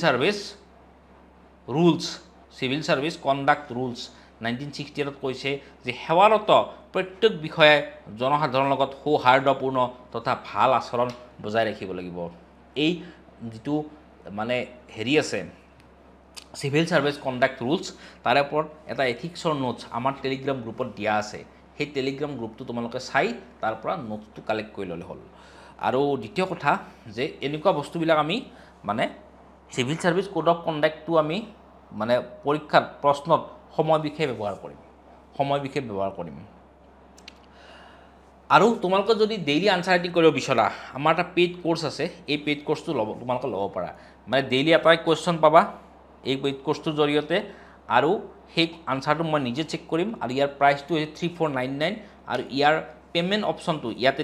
ছাৰ্ভিচ কণ্ডাক্ট ৰুলছ 1968 কৈছে যে সেৱাৰত প্ৰত্যেক বিষয়াই জনসাধাৰণৰ লগত সৌহাৰ্দ্যপূৰ্ণ তথা ভাল আচৰণ বজাই ৰাখিব লাগিব এই যিটো মানে হেৰি আছে চিভিল ছাৰ্ভিচ কণ্ডাক্ট ৰুলছ তাৰে ওপৰত এটা এথিক্সৰ নোটছ আমাৰ টেলিগ্ৰাম গ্ৰুপত দিয়া আছে সেই টেলিগ্ৰাম গ্ৰুপটো তোমালোকে চাই তাৰ পৰা নোটছটো কালেক্ট কৰি ল'লে হ'ল আৰু দ্বিতীয় কথা যে এনেকুৱা বস্তুবিলাক আমি মানে চিভিল ছাৰ্ভিচ কোড অফ কণ্ডাক্টটো আমি মানে পৰীক্ষাত প্ৰশ্নত সময় বিষয়ে ব্যৱহাৰ কৰিম আৰু তোমালোকে যদি ডেইলি আনসাৰ ৰাইটিং কৰিব বিচৰা আমাৰ এটা পেইড কোৰ্স আছে এই পেইড কোৰ্সটো তোমালোকে ল'ব পাৰা মানে ডেইলি এটাই কোৱেশ্চন পাবা এই পেইড কোৰ্সটোৰ জৰিয়তে আৰু সেই আনসাৰটো মই নিজে চেক কৰিম আৰু ইয়াৰ প্ৰাইচটো হৈছে 3499 আৰু ইয়াৰ পেমেণ্ট অপশ্যনটো ইয়াতে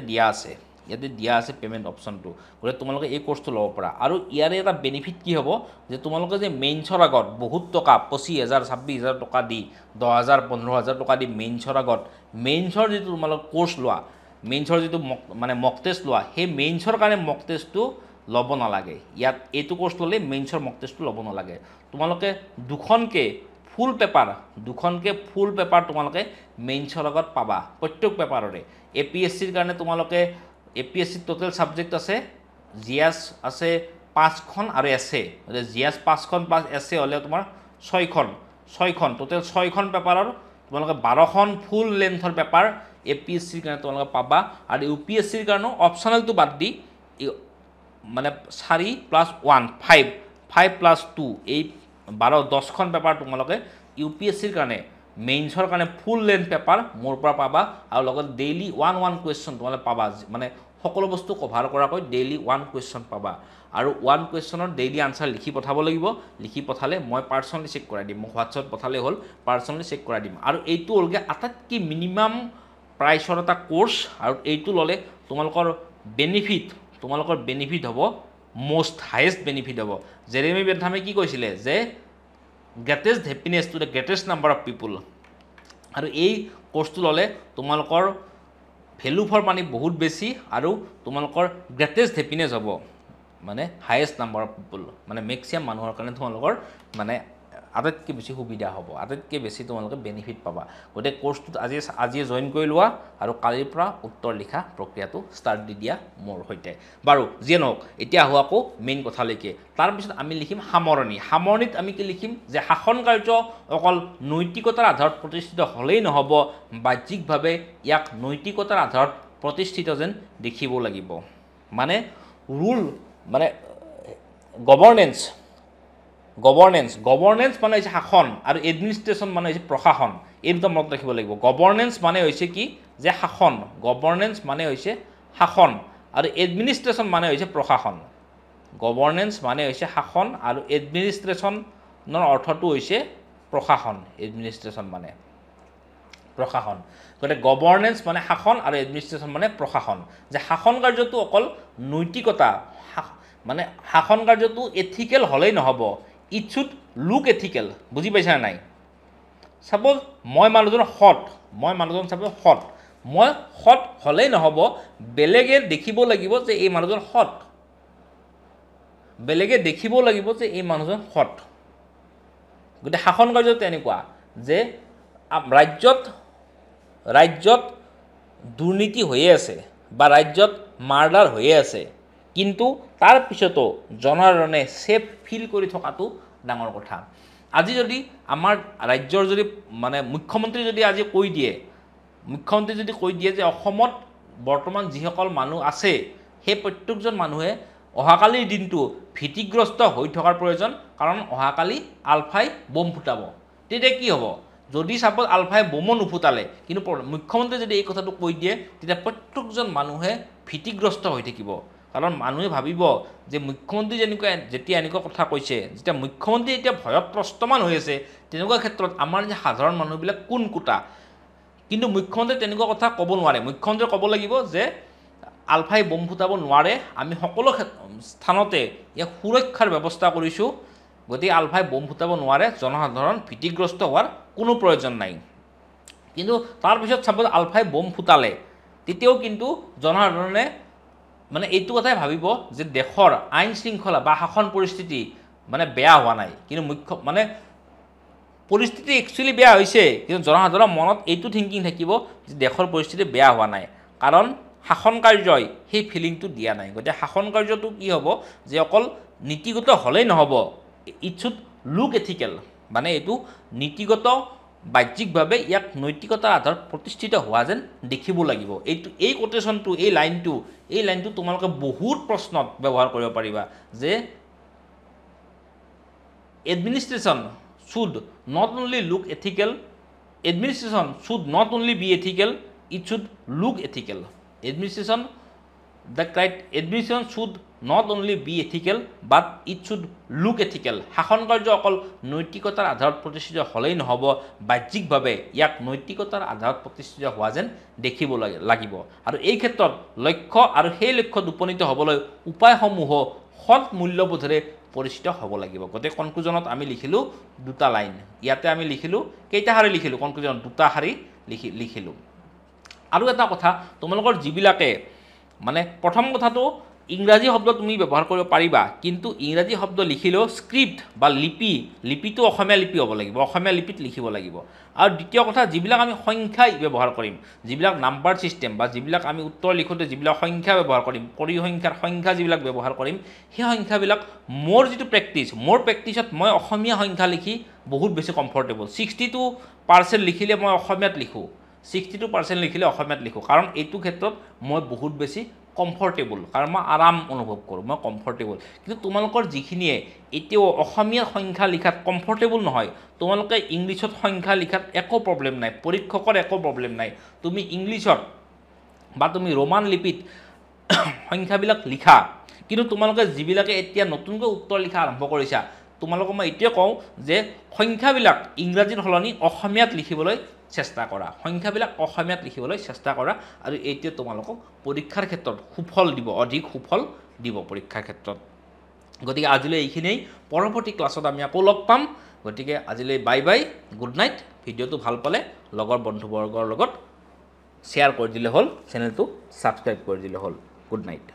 দিয়া আছে পেমেণ্ট অপশ্যনটো গতিকে তোমালোকে এই কোৰ্সটো ল'ব পাৰা আৰু ইয়াৰে এটা বেনিফিট কি হ'ব যে তোমালোকে যে মেইনছৰ আগত বহুত টকা 25000 26000 টকা দি 10000 15000 টকা দি মেইনছৰ আগত মেইনছৰ যিটো তোমালোকে কোৰ্স লোৱা মেইনছৰ যিটো মানে মক টেষ্ট লোৱা সেই মেইনছৰ কাৰণে মক টেষ্টটো ল'ব নালাগে ইয়াত এইটো কোৰ্স ল'লে মেইনছৰ মক টেষ্টটো ল'ব নালাগে তোমালোকে দুখনকে ফুল পেপাৰ তোমালোকে মেইনছৰ আগত পাবা প্ৰত্যেক পেপাৰৰে এপিএসসিৰ কাৰণে তোমালোকে এপিএসসি টোটাল সাবজেক্ট আছে জিএস আছে 5খন আৰু এছে জিএস 5খন প্লাস এছে হলে তোমাৰ 6খন টোটাল 6খন পেপাৰৰ তোমালোকে 12খন ফুল লেন্থৰ পেপাৰ এপিএসসিৰ কাৰণে তোমালোকে পাবা আৰু ইউপিএসসিৰ কাৰণে অপচনেলটো বাদ দি মানে 4 + 1 5 + 2 এই 10খন পেপাৰ তোমালোকে ইউপিএসসিৰ কাৰণে মেইনছৰ কাৰণে ফুল লেন্থ পেপাৰ মোৰ পৰা পাবা আৰু লগত ডেইলি 1 কুৱেশ্চন তোমালোকে পাবা মানে সকলো বস্তু কভাৰ কৰাকৈ ডেইলি 1 কুৱেশ্চন পাবা আৰু 1 কুৱেশ্চনৰ ডেইলি আনসাৰ লিখি পঠাব লাগিব লিখি পঠালে মই পাৰ্সনালি চেক কৰাই দিম হোৱাটছআপ পঠালে হ'ল পাৰ্সনালি চেক কৰাই দিম আৰু এইটো হ'লগে আটাইতকৈ মিনিমাম প্ৰাইচৰ এটা কোৰ্স আৰু এইটো ল'লে তোমালোকৰ বেনিফিট হ'ব মোস্ট হাইয়েষ্ট বেনিফিট হ'ব জেৰেমি বেন্থামে কি কৈছিলে যে greatest happiness to the greatest number of people আৰু এই কোৰ্সটো ল'লে তোমালোকৰ ভ্যালু ফৰ মানি বহুত বেছি আৰু তোমালোকৰ গ্ৰেটেষ্ট হেপিনেছ হ'ব মানে হায়েষ্ট নাম্বাৰ অফ পিপল মানে মেক্সিমাম মানুহৰ কাৰণে তোমালোকৰ মানে আটাইতকৈ বেছি সুবিধা হ'ব আটাইতকৈ বেছি তোমালোকে বেনিফিট পাবা গতিকে কোৰ্চটোত আজিয়ে জইন কৰি লোৱা আৰু কালিৰ পৰা উত্তৰ লিখা প্ৰক্ৰিয়াটো ষ্টাৰ্ট দি দিয়া মোৰ সৈতে বাৰু যিয়ে নহওক এতিয়া আহোঁ আকৌ মেইন কথালৈকে তাৰপিছত আমি লিখিম সামৰণিত আমি কি লিখিম যে শাসন কাৰ্য অকল নৈতিকতাৰ আধাৰত প্ৰতিষ্ঠিত হ'লেই নহ'ব বাহ্যিকভাৱে ইয়াক নৈতিকতাৰ আধাৰত প্ৰতিষ্ঠিত যেন দেখিব লাগিব মানে ৰুল মানে গভৰ্নেন্স মানে হৈছে শাসন আৰু এডমিনিষ্ট্ৰেশ্যন মানে হৈছে প্ৰশাসন এই দুটা মনত ৰাখিব লাগিব গভৰ্নেন্স মানে হৈছে কি যে শাসন গভৰ্নেন্স মানে হৈছে শাসন আৰু এডমিনিষ্ট্ৰেশ্যন মানে হৈছে প্ৰশাসন গভৰ্নেন্স মানে হৈছে শাসন আৰু এডমিনিষ্ট্ৰেশ্যনৰ অৰ্থটো হৈছে প্ৰশাসন এডমিনিষ্ট্ৰেশ্যন মানে প্ৰশাসন গতিকে গভৰ্নেন্স মানে শাসন আৰু এডমিনিষ্ট্ৰেশ্যন মানে প্ৰশাসন যে শাসন কাৰ্যটো অকল নৈতিকতা মানে শাসন কাৰ্যটো এথিকেল হ'লেই নহ'ব ইট শুড লুক এথিকেল বুজি পাইছা নাই সাপোজ মই মানুহজন সৎ মই সৎ হ'লেই নহ'ব বেলেগে দেখিব লাগিব যে এই মানুহজন সৎ গতিকে শাসন কাৰ্য তেনেকুৱা যে ৰাজ্যত দুৰ্নীতি হৈয়ে আছে বা ৰাজ্যত মাৰ্ডাৰ হৈয়ে আছে কিন্তু তাৰ পিছতো জনসাধাৰণে সেফ ফিল কৰি থকাটো ডাঙৰ কথা আজি যদি আমাৰ ৰাজ্যৰ যদি মানে মুখ্যমন্ত্ৰী যদি আজি কৈ দিয়ে যে অসমত বৰ্তমান যিসকল মানুহ আছে সেই প্ৰত্যেকজন মানুহে অহাকালিৰ দিনটো ভীতিগ্ৰস্ত হৈ থকাৰ প্ৰয়োজন কাৰণ অহাকালি আলফাই বম ফুটাব তেতিয়া কি হ'ব যদি সাপোজ আলফাই বোমো নুফুটালে কিন্তু মুখ্যমন্ত্ৰী যদি এই কথাটো কৈ দিয়ে তেতিয়া প্ৰত্যেকজন মানুহে ভীতিগ্ৰস্ত হৈ থাকিব কাৰণ মানুহে ভাবিব যে মুখ্যমন্ত্ৰী যেতিয়া এনেকুৱা কথা কৈছে যেতিয়া মুখ্যমন্ত্ৰী এতিয়া ভয়ত ত্ৰস্তমান হৈ আছে তেনেকুৱা ক্ষেত্ৰত আমাৰ যে সাধাৰণ মানুহবিলাক কোন কোটা কিন্তু মুখ্যমন্ত্ৰী তেনেকুৱা কথা ক'ব নোৱাৰে মুখ্যমন্ত্ৰীয়ে ক'ব লাগিব যে আলফাই বম ফুটাব নোৱাৰে আমি সকলো স্থানতে ইয়াক সুৰক্ষাৰ ব্যৱস্থা কৰিছোঁ গতিকে আলফাই বম ফুটাব নোৱাৰে জনসাধাৰণ ভীতিগ্ৰস্ত হোৱাৰ কোনো প্ৰয়োজন নাই কিন্তু তাৰপিছত চাপোজ আলফাই বম ফুটালে তেতিয়াও কিন্তু জনসাধাৰণে মানে এইটো কথাই ভাবিব যে দেশৰ আইন শৃংখলা বা শাসন পৰিস্থিতি মানে বেয়া হোৱা নাই কিন্তু মানে পৰিস্থিতি একচুৱেলি বেয়া হৈছে কিন্তু জনসাধাৰণৰ মনত এইটো থিংকিং থাকিব যে দেশৰ পৰিস্থিতি বেয়া হোৱা নাই কাৰণ শাসন কাৰ্যই সেই ফিলিংটো দিয়া নাই গতিকে শাসন কাৰ্যটো কি হ'ব যে অকল নীতিগত হ'লেই নহ'ব ইট শুড লুক এথিকেল মানে এইটো নীতিগত বাহ্যিকভাৱে ইয়াক নৈতিকতাৰ আধাৰত প্ৰতিষ্ঠিত হোৱা যেন দেখিব লাগিব এই কোটেশ্যনটো এই লাইনটো তোমালোকে বহুত প্ৰশ্নত ব্যৱহাৰ কৰিব পাৰিবা যে administration should not only look ethical administration should not only be ethical it should look ethical administration should not only be ethical but it should look ethical শাসন কাৰ্য অকল নৈতিকতাৰ আধাৰত প্ৰতিষ্ঠিত হ'লেই নহ'ব বাহ্যিকভাৱে ইয়াক নৈতিকতাৰ আধাৰত প্ৰতিষ্ঠিত হোৱা যেন দেখিব লাগিব আৰু এই ক্ষেত্ৰত লক্ষ্য আৰু সেই লক্ষ্যত উপনীত হ'বলৈ উপায়সমূহ সৎ মূল্যবোধেৰে পৰিচিত হ'ব লাগিব গতিকে কনক্লুজনত আমি লিখিলোঁ দুটা লাইন ইয়াতে আমি লিখিলোঁ কেইটা শাৰী লিখিলোঁ কনক্লুজনত দুটা শাৰী লিখিলোঁ আৰু এটা কথা তোমালোকৰ যিবিলাকে মানে প্ৰথম কথাটো ইংৰাজী শব্দ তুমি ব্যৱহাৰ কৰিব পাৰিবা কিন্তু ইংৰাজী শব্দ লিখিলেও স্ক্ৰিপ্ট বা লিপিটো অসমীয়া লিপি হ'ব লাগিব অসমীয়া লিপিত লিখিব লাগিব আৰু দ্বিতীয় কথা যিবিলাক আমি সংখ্যা ব্যৱহাৰ কৰিম যিবিলাক নাম্বাৰ ছিষ্টেম বা যিবিলাক আমি উত্তৰ লিখোঁতে যিবিলাক সংখ্যা ব্যৱহাৰ কৰিম পৰিসংখ্যাৰ সংখ্যা যিবিলাক ব্যৱহাৰ কৰিম সেই সংখ্যাবিলাক মোৰ যিটো মোৰ প্ৰেক্টিছত মই অসমীয়া সংখ্যা লিখি বহুত বেছি কমফৰ্টেবল 62% লিখিলে মই অসমীয়াত লিখোঁ 62% লিখিলে অসমীয়াত লিখোঁ কাৰণ এইটো ক্ষেত্ৰত মই বহুত বেছি কমফৰ্টেবল কাৰণ মই আৰাম অনুভৱ কৰোঁ মই কমফৰ্টেবল কিন্তু তোমালোকৰ যিখিনিয়ে এতিয়াও অসমীয়া সংখ্যা লিখাত কমফৰ্টেবল নহয় তোমালোকে ইংলিছত সংখ্যা লিখাত একো প্ৰব্লেম নাই পৰীক্ষকৰ একো প্ৰব্লেম নাই তুমি ইংলিছত বা তুমি ৰোমান লিপিত সংখ্যাবিলাক লিখা কিন্তু তোমালোকে যিবিলাকে এতিয়া নতুনকৈ উত্তৰ লিখা আৰম্ভ কৰিছা তোমালোকক মই এইটোৱে কওঁ যে সংখ্যাবিলাক ইংৰাজীৰ সলনি অসমীয়াত লিখিবলৈ চেষ্টা কৰা সংখ্যাবিলাক অসমীয়াত লিখিবলৈ চেষ্টা কৰা আৰু এইটোৱে তোমালোকক পৰীক্ষাৰ ক্ষেত্ৰত অধিক সুফল দিব পৰীক্ষাৰ ক্ষেত্ৰত গতিকে আজিলৈ এইখিনিয়েই পৰৱৰ্তী ক্লাছত আমি আকৌ লগ পাম গতিকে আজিলৈ বাই বাই গুড নাইট ভিডিঅ'টো ভাল পালে লগৰ বন্ধুবৰ্গৰ লগত শ্বেয়াৰ কৰি দিলে হ'ল চেনেলটো ছাবস্ক্ৰাইব কৰি দিলে হ'ল গুড নাইট